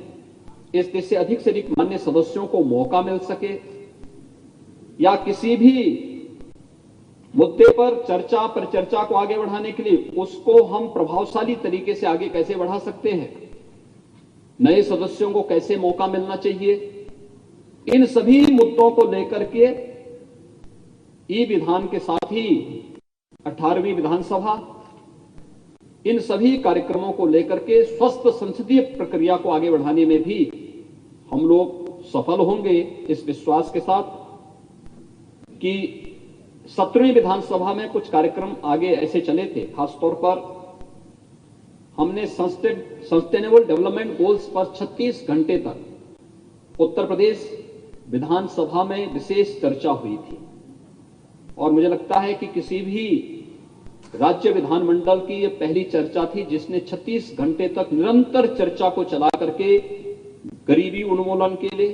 इससे अधिक से अधिक मान्य सदस्यों को मौका मिल सके या किसी भी मुद्दे पर परिचर्चा को आगे बढ़ाने के लिए उसको हम प्रभावशाली तरीके से आगे कैसे बढ़ा सकते हैं, नए सदस्यों को कैसे मौका मिलना चाहिए, इन सभी मुद्दों को लेकर के ई विधान के साथ ही 18वीं विधानसभा इन सभी कार्यक्रमों को लेकर के स्वस्थ संसदीय प्रक्रिया को आगे बढ़ाने में भी हम लोग सफल होंगे, इस विश्वास के साथ कि 17वीं विधानसभा में कुछ कार्यक्रम आगे ऐसे चले थे। खासतौर पर हमने सस्टेनेबल डेवलपमेंट गोल्स पर 36 घंटे तक उत्तर प्रदेश विधानसभा में विशेष चर्चा हुई थी और मुझे लगता है कि किसी भी राज्य विधानमंडल की यह पहली चर्चा थी जिसने 36 घंटे तक निरंतर चर्चा को चला करके गरीबी उन्मूलन के लिए,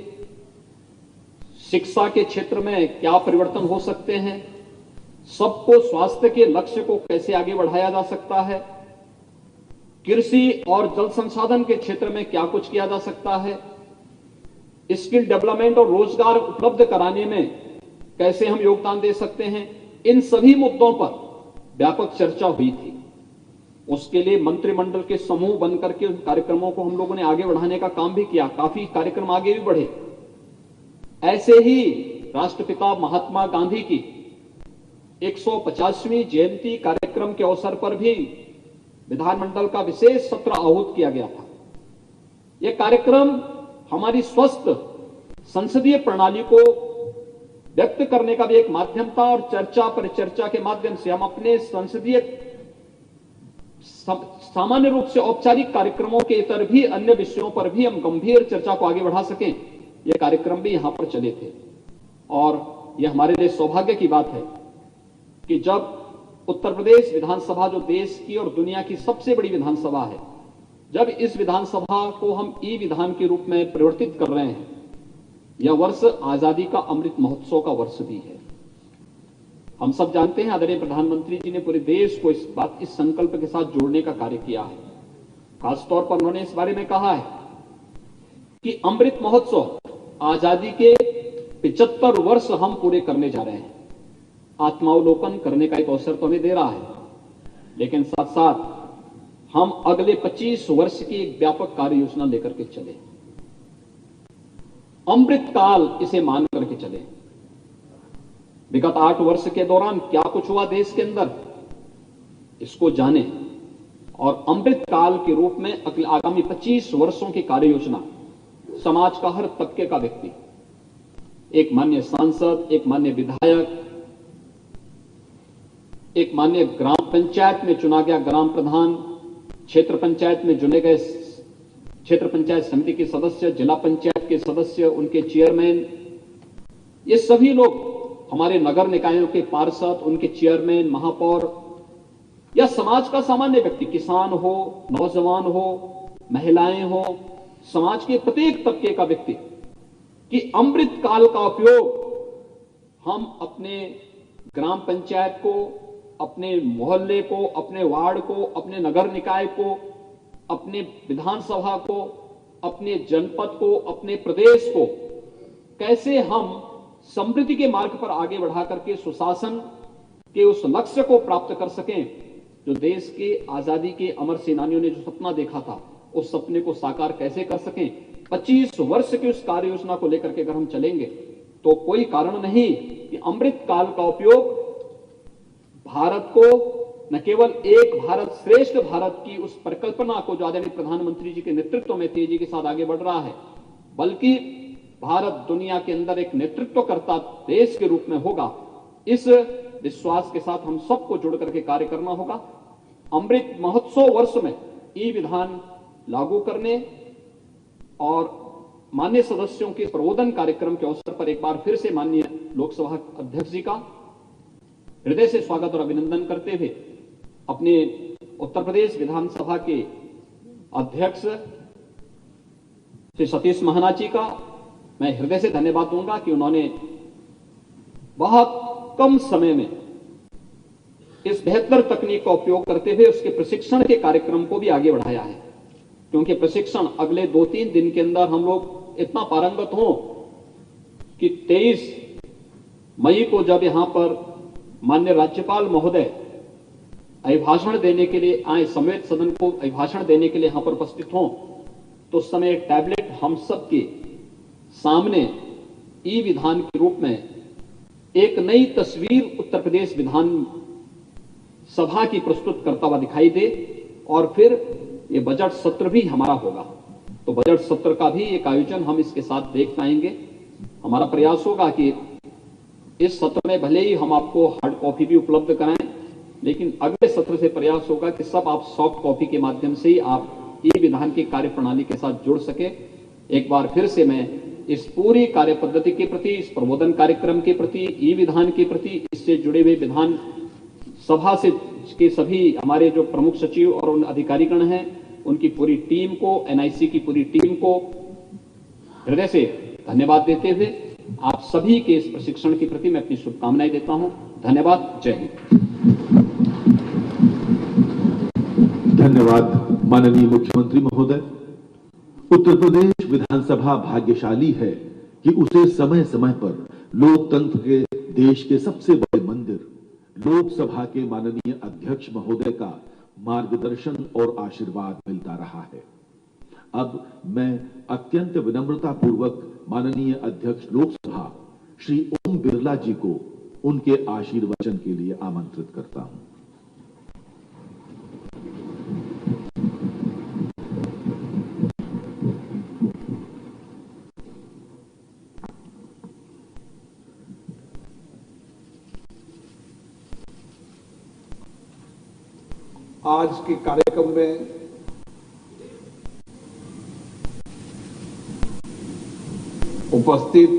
शिक्षा के क्षेत्र में क्या परिवर्तन हो सकते हैं, सबको स्वास्थ्य के लक्ष्य को कैसे आगे बढ़ाया जा सकता है, कृषि और जल संसाधन के क्षेत्र में क्या कुछ किया जा सकता है, स्किल डेवलपमेंट और रोजगार उपलब्ध कराने में कैसे हम योगदान दे सकते हैं, इन सभी मुद्दों पर व्यापक चर्चा हुई थी। उसके लिए मंत्रिमंडल के समूह बनकर के उन कार्यक्रमों को हम लोगों ने आगे बढ़ाने का काम भी किया, काफी कार्यक्रम आगे भी बढ़े। ऐसे ही राष्ट्रपिता महात्मा गांधी की 150वीं जयंती कार्यक्रम के अवसर पर भी विधानमंडल का विशेष सत्र आहूत किया गया था। यह कार्यक्रम हमारी स्वस्थ संसदीय प्रणाली को व्यक्त करने का भी एक माध्यम था और चर्चा परिचर्चा के माध्यम से हम अपने संसदीय सामान्य रूप से औपचारिक कार्यक्रमों के इतर भी अन्य विषयों पर भी हम गंभीर चर्चा को आगे बढ़ा सकें। यह कार्यक्रम भी यहां पर चले थे और यह हमारे लिए सौभाग्य की बात है कि जब उत्तर प्रदेश विधानसभा, जो देश की और दुनिया की सबसे बड़ी विधानसभा है, जब इस विधानसभा को हम ई विधान के रूप में परिवर्तित कर रहे हैं, यह वर्ष आजादी का अमृत महोत्सव का वर्ष भी है। हम सब जानते हैं आदरणीय प्रधानमंत्री जी ने पूरे देश को इस संकल्प के साथ जोड़ने का कार्य किया है। खासतौर पर उन्होंने इस बारे में कहा है कि अमृत महोत्सव आजादी के 75 वर्ष हम पूरे करने जा रहे हैं। आत्मावलोकन करने का एक अवसर तो हमें दे रहा है, लेकिन साथ साथ हम अगले 25 वर्ष की एक व्यापक कार्य योजना लेकर के चले, अमृत काल इसे मान करके चले। विगत 8 वर्ष के दौरान क्या कुछ हुआ देश के अंदर, इसको जाने और अमृत काल के रूप में आगामी 25 वर्षों की कार्य योजना समाज का हर तबके का व्यक्ति, एक माननीय सांसद, एक माननीय विधायक, एक माननीय ग्राम पंचायत में चुना गया ग्राम प्रधान, क्षेत्र पंचायत में चुने गए क्षेत्र पंचायत समिति के सदस्य, जिला पंचायत के सदस्य, उनके चेयरमैन, ये सभी लोग हमारे नगर निकायों के पार्षद, उनके चेयरमैन, महापौर या समाज का सामान्य व्यक्ति, किसान हो, नौजवान हो, महिलाएं हो, समाज के प्रत्येक तबके का व्यक्ति, कि अमृत काल का उपयोग हम अपने ग्राम पंचायत को, अपने मोहल्ले को, अपने वार्ड को, अपने नगर निकाय को, अपने विधानसभा को, अपने जनपद को, अपने प्रदेश को कैसे हम समृद्धि के मार्ग पर आगे बढ़ा करके सुशासन के उस लक्ष्य को प्राप्त कर सकें जो देश के आजादी के अमर सेनानियों ने जो सपना देखा था, उस सपने को साकार कैसे कर सकें। 25 वर्ष की उस कार्य योजना को लेकर के अगर हम चलेंगे तो कोई कारण नहीं कि अमृत काल का उपयोग भारत को न केवल एक भारत श्रेष्ठ भारत की उस परिकल्पना को जो आदरणीय प्रधानमंत्री जी के नेतृत्व में तेजी के साथ आगे बढ़ रहा है, बल्कि भारत दुनिया के अंदर एक नेतृत्वकर्ता देश के रूप में होगा। इस विश्वास के साथ हम सबको जुड़ करके कार्य करना होगा। अमृत महोत्सव वर्ष में ई विधान लागू करने और माननीय सदस्यों के प्रबोधन कार्यक्रम के अवसर पर एक बार फिर से माननीय लोकसभा अध्यक्ष जी का हृदय से स्वागत और अभिनंदन करते हुए अपने उत्तर प्रदेश विधानसभा के अध्यक्ष श्री सतीश महाना जी का मैं हृदय से धन्यवाद दूंगा कि उन्होंने बहुत कम समय में इस बेहतर तकनीक का उपयोग करते हुए उसके प्रशिक्षण के कार्यक्रम को भी आगे बढ़ाया है। क्योंकि प्रशिक्षण अगले 2-3 दिन के अंदर हम लोग इतना पारंगत हों कि 23 मई को जब यहां पर माननीय राज्यपाल महोदय अभिभाषण देने के लिए आए, समेत सदन को अभिभाषण देने के लिए यहां पर उपस्थित हों, तो उस समय एक टैबलेट हम सबके सामने ई विधान के रूप में एक नई तस्वीर उत्तर प्रदेश विधान सभा की प्रस्तुत करता हुआ दिखाई दे। और फिर ये बजट सत्र भी हमारा होगा, तो बजट सत्र का भी एक आयोजन हम इसके साथ देख पाएंगे। हमारा प्रयास होगा कि इस सत्र में भले ही हम आपको हार्ड कॉपी भी उपलब्ध कराएं, लेकिन अगले सत्र से प्रयास होगा कि सब आप सॉफ्ट कॉपी के माध्यम से ही आप ई विधान की कार्य प्रणाली के साथ जुड़ सके। एक बार फिर से मैं इस पूरी कार्य पद्धति के प्रति, इस प्रबोधन कार्यक्रम के प्रति, ई विधान के प्रति, इससे जुड़े हुए विधान सभा से के सभी हमारे जो प्रमुख सचिव और उन अधिकारीगण हैं, उनकी पूरी टीम को, एनआईसी की पूरी टीम को हृदय से धन्यवाद देते हुए आप सभी के इस प्रशिक्षण के प्रति मैं अपनी शुभकामनाएं देता हूं। धन्यवाद। जय हिंद। धन्यवाद माननीय मुख्यमंत्री महोदय। उत्तर प्रदेश विधानसभा भाग्यशाली है कि उसे समय समय पर लोकतंत्र के देश के सबसे बड़े मंदिर लोकसभा के माननीय अध्यक्ष महोदय का मार्गदर्शन और आशीर्वाद मिलता रहा है। अब मैं अत्यंत विनम्रता पूर्वक माननीय अध्यक्ष लोकसभा श्री ओम बिरला जी को उनके आशीर्वचन के लिए आमंत्रित करता हूं। आज के कार्यक्रम में उपस्थित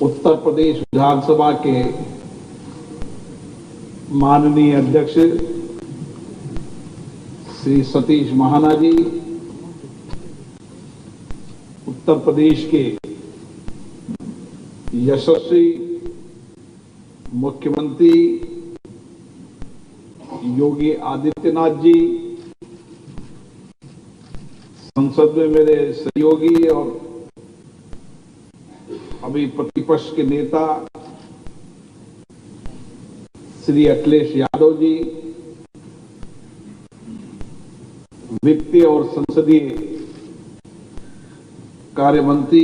उत्तर प्रदेश विधानसभा के माननीय अध्यक्ष श्री सतीश महाना जी, उत्तर प्रदेश के यशस्वी मुख्यमंत्री योगी आदित्यनाथ जी, संसद में मेरे सहयोगी और अभी प्रतिपक्ष के नेता श्री अखिलेश यादव जी, वित्तीय और संसदीय कार्य मंत्री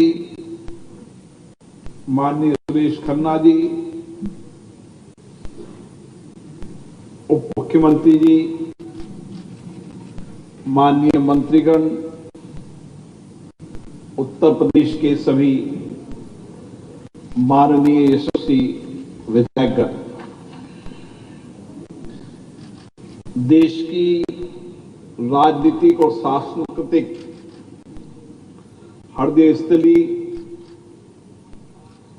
माननीय सुरेश खन्ना जी, उप मुख्यमंत्री जी, माननीय मंत्रीगण, उत्तर प्रदेश के सभी माननीय यशस्वी विधायकगण, देश की राजनीतिक और सांस्कृतिक हृदय स्थली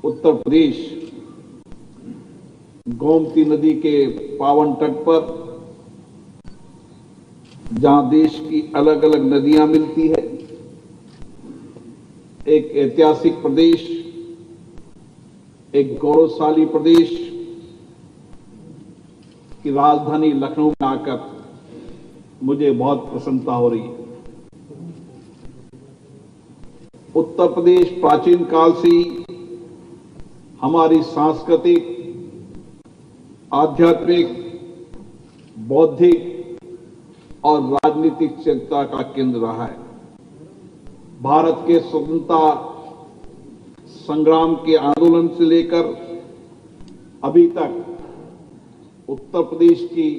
उत्तर प्रदेश गोमती नदी के पावन तट पर, जहां देश की अलग अलग नदियां मिलती है, एक ऐतिहासिक प्रदेश, एक गौरवशाली प्रदेश की राजधानी लखनऊ में आकर मुझे बहुत प्रसन्नता हो रही है। उत्तर प्रदेश प्राचीन काल से ही हमारी सांस्कृतिक, आध्यात्मिक, बौद्धिक और राजनीतिक चेतना का केंद्र रहा है। भारत के स्वतंत्रता संग्राम के आंदोलन से लेकर अभी तक उत्तर प्रदेश की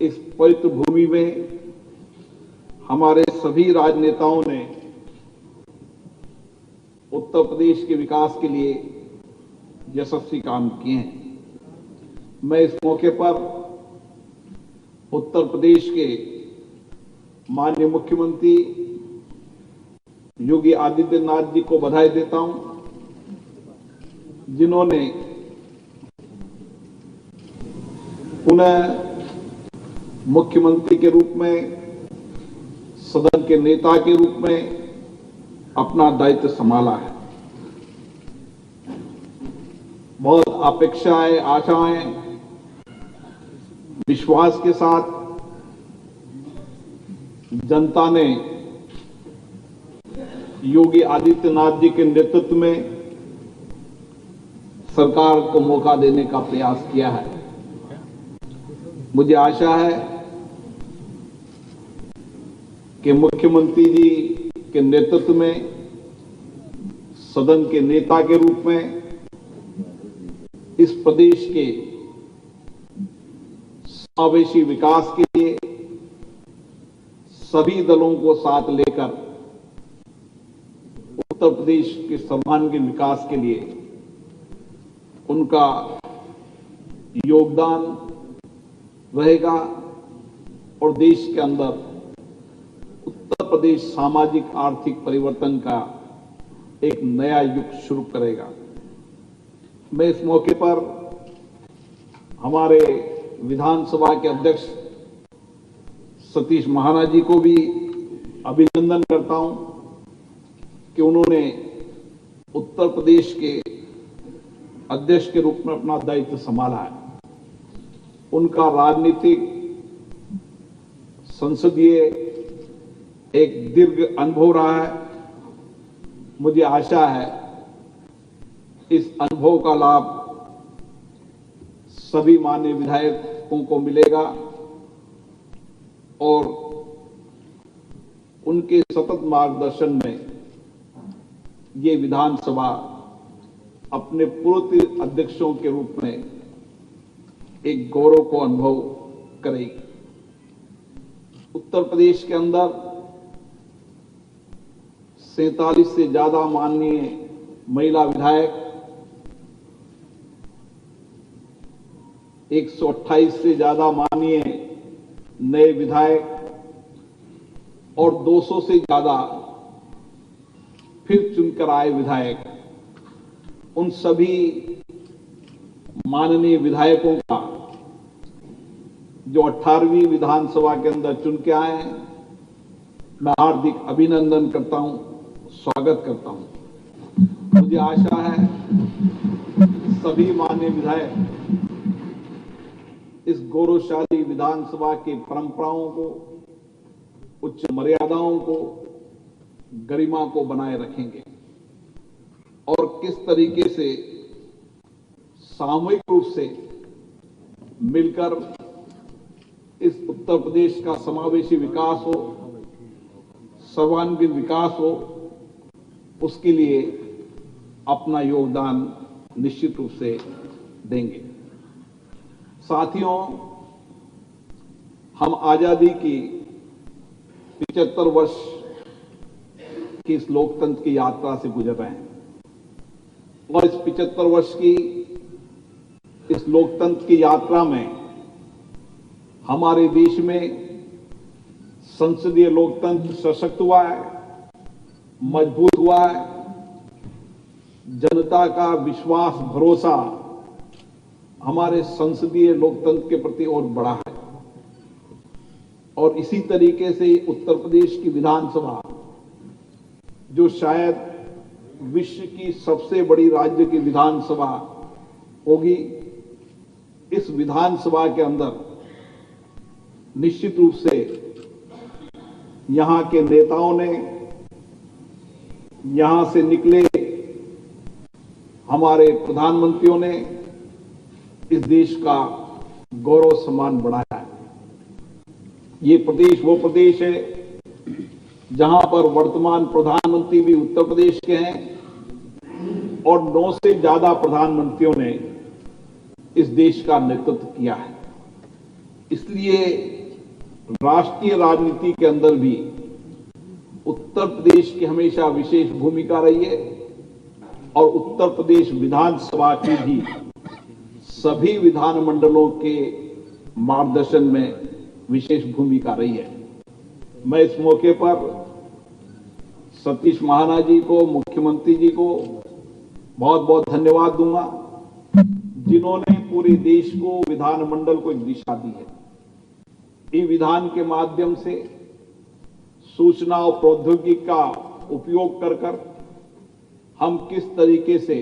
इस पवित्र भूमि में हमारे सभी राजनेताओं ने उत्तर प्रदेश के विकास के लिए यशस्वी काम किए हैं। मैं इस मौके पर उत्तर प्रदेश के माननीय मुख्यमंत्री योगी आदित्यनाथ जी को बधाई देता हूं, जिन्होंने पुनः मुख्यमंत्री के रूप में, सदन के नेता के रूप में अपना दायित्व संभाला है। बहुत अपेक्षाएं, आशाएं, विश्वास के साथ जनता ने योगी आदित्यनाथ जी के नेतृत्व में सरकार को मौका देने का प्रयास किया है। मुझे आशा है कि मुख्यमंत्री जी के नेतृत्व में, सदन के नेता के रूप में इस प्रदेश के समावेशी विकास के लिए सभी दलों को साथ लेकर उत्तर प्रदेश के सर्वांगीण विकास के लिए उनका योगदान रहेगा और देश के अंदर उत्तर प्रदेश सामाजिक आर्थिक परिवर्तन का एक नया युग शुरू करेगा। मैं इस मौके पर हमारे विधानसभा के अध्यक्ष सतीश महाना जी को भी अभिनंदन करता हूं कि उन्होंने उत्तर प्रदेश के अध्यक्ष के रूप में अपना दायित्व संभाला है। उनका राजनीतिक, संसदीय एक दीर्घ अनुभव रहा है। मुझे आशा है इस अनुभव का लाभ सभी माननीय विधायकों को मिलेगा और उनके सतत मार्गदर्शन में ये विधानसभा अपने पूर्व अध्यक्षों के रूप में एक गौरव को अनुभव करेगी। उत्तर प्रदेश के अंदर 47 से ज्यादा माननीय महिला विधायक, 128 से ज्यादा माननीय नए विधायक और 200 से ज्यादा फिर चुनकर आए विधायक, उन सभी माननीय विधायकों का जो 18वीं विधानसभा के अंदर चुन के आए हैं, मैं हार्दिक अभिनंदन करता हूं, स्वागत करता हूं। मुझे आशा है सभी माननीय विधायक इस गौरवशाली विधानसभा की परंपराओं को, उच्च मर्यादाओं को, गरिमा को बनाए रखेंगे और किस तरीके से सामूहिक रूप से मिलकर इस उत्तर प्रदेश का समावेशी विकास हो, सर्वांगीण विकास हो, उसके लिए अपना योगदान निश्चित रूप से देंगे। साथियों, हम आजादी की 75 वर्ष की इस लोकतंत्र की यात्रा से गुजर रहे हैं और इस 75 वर्ष की इस लोकतंत्र की यात्रा में हमारे देश में संसदीय लोकतंत्र सशक्त हुआ है, मजबूत हुआ है, जनता का विश्वास, भरोसा हमारे संसदीय लोकतंत्र के प्रति और बढ़ा है। और इसी तरीके से उत्तर प्रदेश की विधानसभा, जो शायद विश्व की सबसे बड़ी राज्य की विधानसभा होगी, इस विधानसभा के अंदर निश्चित रूप से यहां के नेताओं ने, यहां से निकले हमारे प्रधानमंत्रियों ने इस देश का गौरव सम्मान बढ़ाया है। ये प्रदेश वो प्रदेश है जहां पर वर्तमान प्रधानमंत्री भी उत्तर प्रदेश के हैं और 9 से ज्यादा प्रधानमंत्रियों ने इस देश का नेतृत्व किया है। इसलिए राष्ट्रीय राजनीति के अंदर भी उत्तर प्रदेश की हमेशा विशेष भूमिका रही है और उत्तर प्रदेश विधानसभा की भी सभी विधानमंडलों के मार्गदर्शन में विशेष भूमिका रही है। मैं इस मौके पर सतीश महाना जी को, मुख्यमंत्री जी को बहुत बहुत धन्यवाद दूंगा, जिन्होंने पूरे देश को, विधानमंडल को एक दिशा दी है। ई विधान के माध्यम से सूचना और प्रौद्योगिकी का उपयोग कर हम किस तरीके से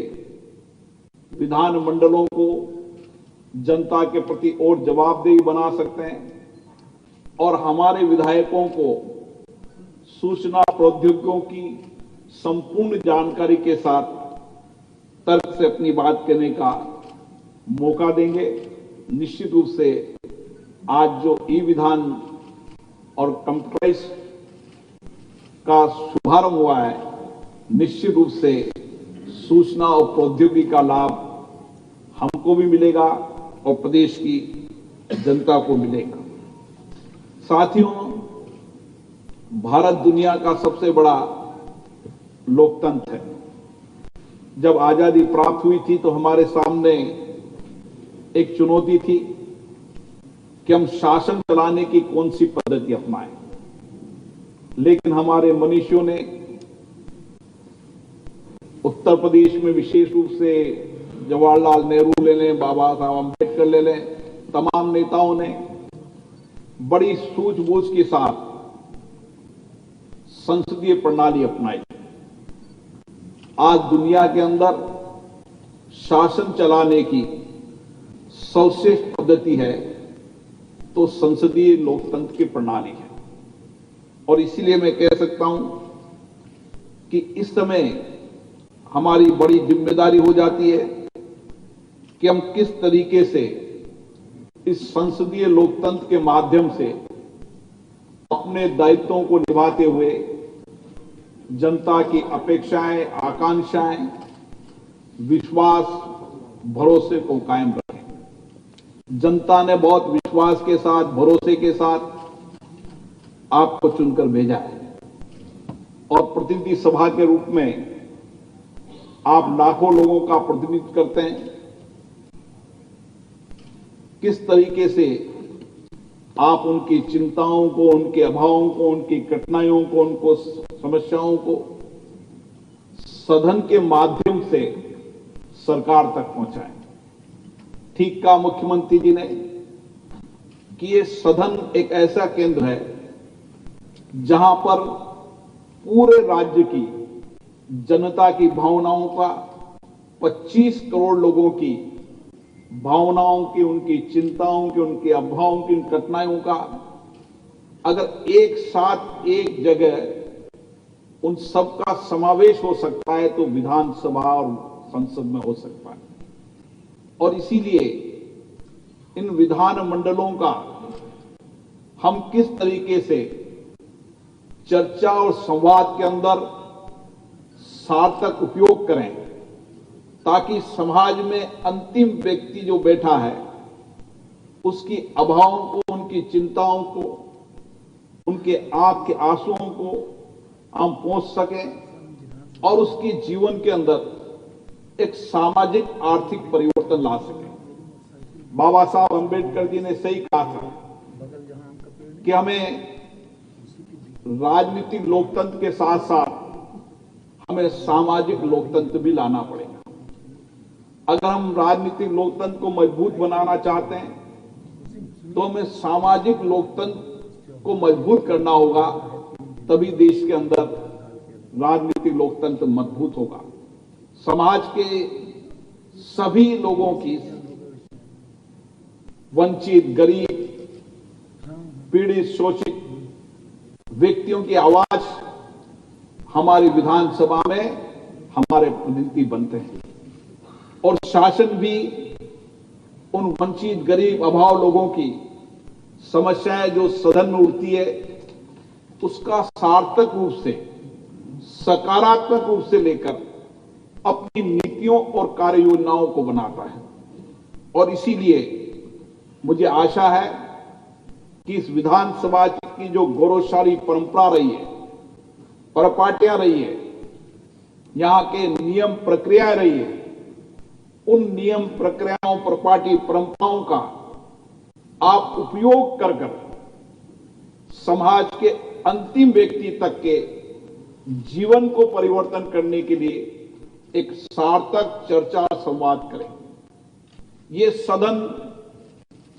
विधानमंडलों को जनता के प्रति और जवाबदेही बना सकते हैं और हमारे विधायकों को सूचना प्रौद्योगिकियों की संपूर्ण जानकारी के साथ तर्क से अपनी बात कहने का मौका देंगे। निश्चित रूप से आज जो ई विधान और कंप्यूटराइज का शुभारंभ हुआ है, निश्चित रूप से सूचना और प्रौद्योगिकी का लाभ हमको भी मिलेगा और प्रदेश की जनता को मिलेगा। साथियों, भारत दुनिया का सबसे बड़ा लोकतंत्र है। जब आजादी प्राप्त हुई थी तो हमारे सामने एक चुनौती थी कि हम शासन चलाने की कौन सी पद्धति अपनाएं, लेकिन हमारे मनीषियों ने उत्तर प्रदेश में विशेष रूप से जवाहरलाल नेहरू ले लें, बाबा साहब अम्बेडकर ले लें, तमाम नेताओं ने बड़ी सूझबूझ के साथ संसदीय प्रणाली अपनाई। आज दुनिया के अंदर शासन चलाने की सर्वश्रेष्ठ पद्धति है तो संसदीय लोकतंत्र की प्रणाली है। और इसीलिए मैं कह सकता हूं कि इस समय हमारी बड़ी जिम्मेदारी हो जाती है कि हम किस तरीके से इस संसदीय लोकतंत्र के माध्यम से अपने दायित्वों को निभाते हुए जनता की अपेक्षाएं, आकांक्षाएं, विश्वास, भरोसे को कायम रखें। जनता ने बहुत विश्वास के साथ, भरोसे के साथ आपको चुनकर भेजा है और प्रतिनिधि सभा के रूप में आप लाखों लोगों का प्रतिनिधित्व करते हैं। किस तरीके से आप उनकी चिंताओं को, उनके अभावों को, उनकी कठिनाइयों को, उनको समस्याओं को सदन के माध्यम से सरकार तक पहुंचाएं। ठीक कहा मुख्यमंत्री जी ने कि ये सदन एक ऐसा केंद्र है जहां पर पूरे राज्य की जनता की भावनाओं का, 25 करोड़ लोगों की भावनाओं की, उनकी चिंताओं की, उनके अभावों की, उन कठिनाइयों का अगर एक साथ एक जगह उन सबका समावेश हो सकता है तो विधानसभा और संसद में हो सकता है। और इसीलिए इन विधान मंडलों का हम किस तरीके से चर्चा और संवाद के अंदर सार्थक उपयोग करें ताकि समाज में अंतिम व्यक्ति जो बैठा है उसकी अभावों को, उनकी चिंताओं को, उनके आंख के आंसुओं को हम पहुंच सकें और उसके जीवन के अंदर एक सामाजिक आर्थिक परिवर्तन ला सकें। बाबा साहब अंबेडकर जी ने सही कहा था कि हमें राजनीतिक लोकतंत्र के साथ साथ हमें सामाजिक लोकतंत्र भी लाना पड़ेगा। अगर हम राजनीतिक लोकतंत्र को मजबूत बनाना चाहते हैं तो हमें सामाजिक लोकतंत्र को मजबूत करना होगा, तभी देश के अंदर राजनीतिक लोकतंत्र मजबूत होगा। समाज के सभी लोगों की, वंचित, गरीब, पीड़ित, शोषित व्यक्तियों की आवाज हमारी विधानसभा में हमारे प्रतिनिधि बनते हैं और शासन भी उन वंचित, गरीब, अभाव लोगों की समस्याएं जो सदन में उठती है उसका सार्थक रूप से, सकारात्मक रूप से लेकर अपनी नीतियों और कार्य योजनाओं को बनाता है। और इसीलिए मुझे आशा है कि इस विधानसभा की जो गौरवशाली परंपरा रही है, परिपाटियां रही है, यहां के नियम प्रक्रिया रही है, उन नियम प्रक्रियाओं, परिपाटी, परंपराओं का आप उपयोग कर समाज के अंतिम व्यक्ति तक के जीवन को परिवर्तन करने के लिए एक सार्थक चर्चा संवाद करें। ये सदन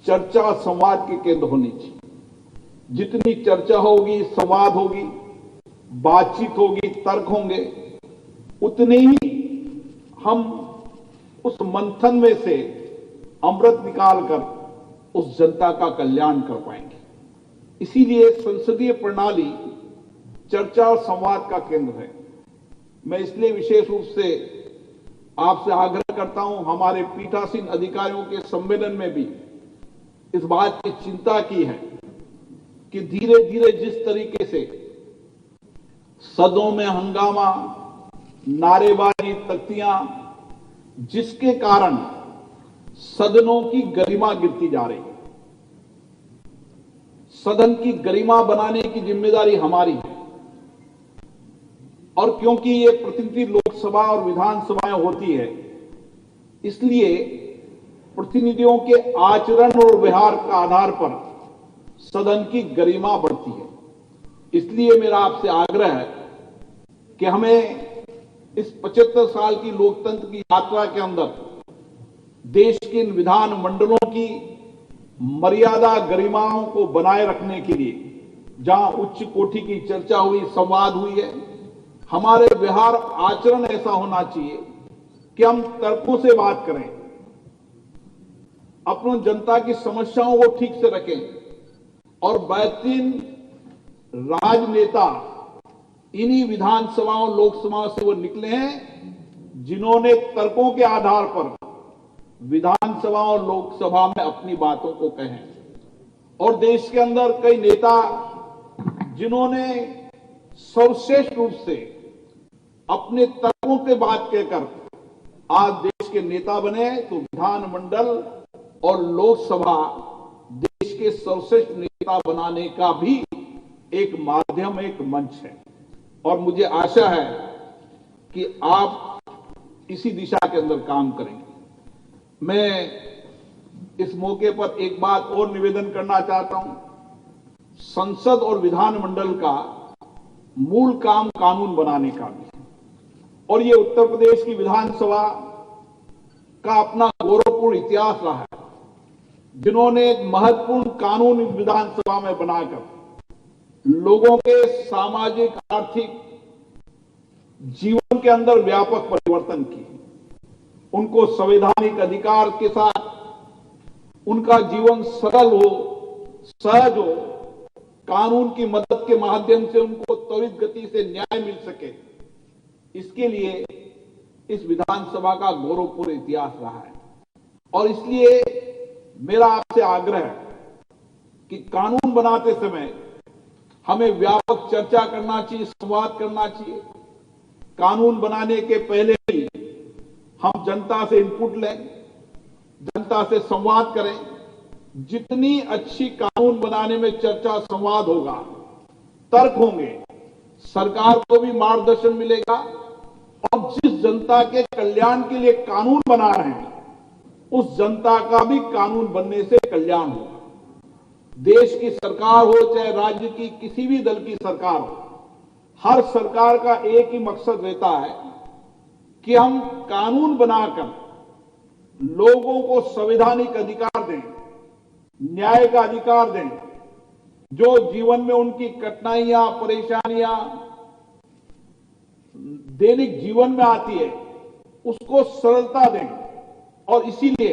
चर्चा संवाद के केंद्र होनी चाहिए। जितनी चर्चा होगी, संवाद होगी, बातचीत होगी, तर्क होंगे, उतने ही हम उस मंथन में से अमृत निकालकर उस जनता का कल्याण कर पाएंगे। इसीलिए संसदीय प्रणाली चर्चा और संवाद का केंद्र है। मैं इसलिए विशेष रूप से आपसे आग्रह करता हूं, हमारे पीठासीन अधिकारियों के सम्मेलन में भी इस बात की चिंता की है कि धीरे धीरे जिस तरीके से सदनों में हंगामा, नारेबाजी, तख्तियां, जिसके कारण सदनों की गरिमा गिरती जा रही है। सदन की गरिमा बनाने की जिम्मेदारी हमारी है और क्योंकि ये प्रतिनिधि लोकसभा और विधानसभाएं होती है, इसलिए प्रतिनिधियों के आचरण और व्यवहार के आधार पर सदन की गरिमा बढ़ती है। इसलिए मेरा आपसे आग्रह है कि हमें इस 75 साल की लोकतंत्र की यात्रा के अंदर देश के इन विधान मंडलों की मर्यादा, गरिमाओं को बनाए रखने के लिए जहां उच्च कोटि की चर्चा हुई, संवाद हुई है, हमारे व्यवहार, आचरण ऐसा होना चाहिए कि हम तर्कों से बात करें, अपनी जनता की समस्याओं को ठीक से रखें और बेहतरीन राजनेता इन्हीं विधानसभाओं, लोकसभाओं से वो निकले हैं जिन्होंने तर्कों के आधार पर विधानसभा और लोकसभा में अपनी बातों को कहे। और देश के अंदर कई नेता जिन्होंने सर्वश्रेष्ठ रूप से अपने तर्कों के बात कहकर आज देश के नेता बने, तो विधानमंडल और लोकसभा देश के सर्वश्रेष्ठ नेता बनाने का भी एक माध्यम, एक मंच है। और मुझे आशा है कि आप इसी दिशा के अंदर काम करेंगे। मैं इस मौके पर एक बात और निवेदन करना चाहता हूं। संसद और विधानमंडल का मूल काम कानून बनाने का भी है और ये उत्तर प्रदेश की विधानसभा का अपना गौरवपूर्ण इतिहास रहा है, जिन्होंने एक महत्वपूर्ण कानून विधानसभा में बनाकर लोगों के सामाजिक, आर्थिक जीवन के अंदर व्यापक परिवर्तन की, उनको संवैधानिक अधिकार के साथ उनका जीवन सरल हो, सहज हो, कानून की मदद के माध्यम से उनको त्वरित गति से न्याय मिल सके, इसके लिए इस विधानसभा का गौरवपूर्ण इतिहास रहा है। और इसलिए मेरा आपसे आग्रह है कि कानून बनाते समय हमें व्यापक चर्चा करना चाहिए, संवाद करना चाहिए। कानून बनाने के पहले ही हम जनता से इनपुट लें, जनता से संवाद करें। जितनी अच्छी कानून बनाने में चर्चा संवाद होगा, तर्क होंगे, सरकार को भी मार्गदर्शन मिलेगा और जिस जनता के कल्याण के लिए कानून बना रहे हैं उस जनता का भी कानून बनने से कल्याण होगा। देश की सरकार हो चाहे राज्य की किसी भी दल की सरकार हो, हर सरकार का एक ही मकसद रहता है कि हम कानून बनाकर लोगों को संवैधानिक अधिकार दें, न्याय का अधिकार दें, जो जीवन में उनकी कठिनाइयां, परेशानियां दैनिक जीवन में आती है उसको सरलता दें। और इसीलिए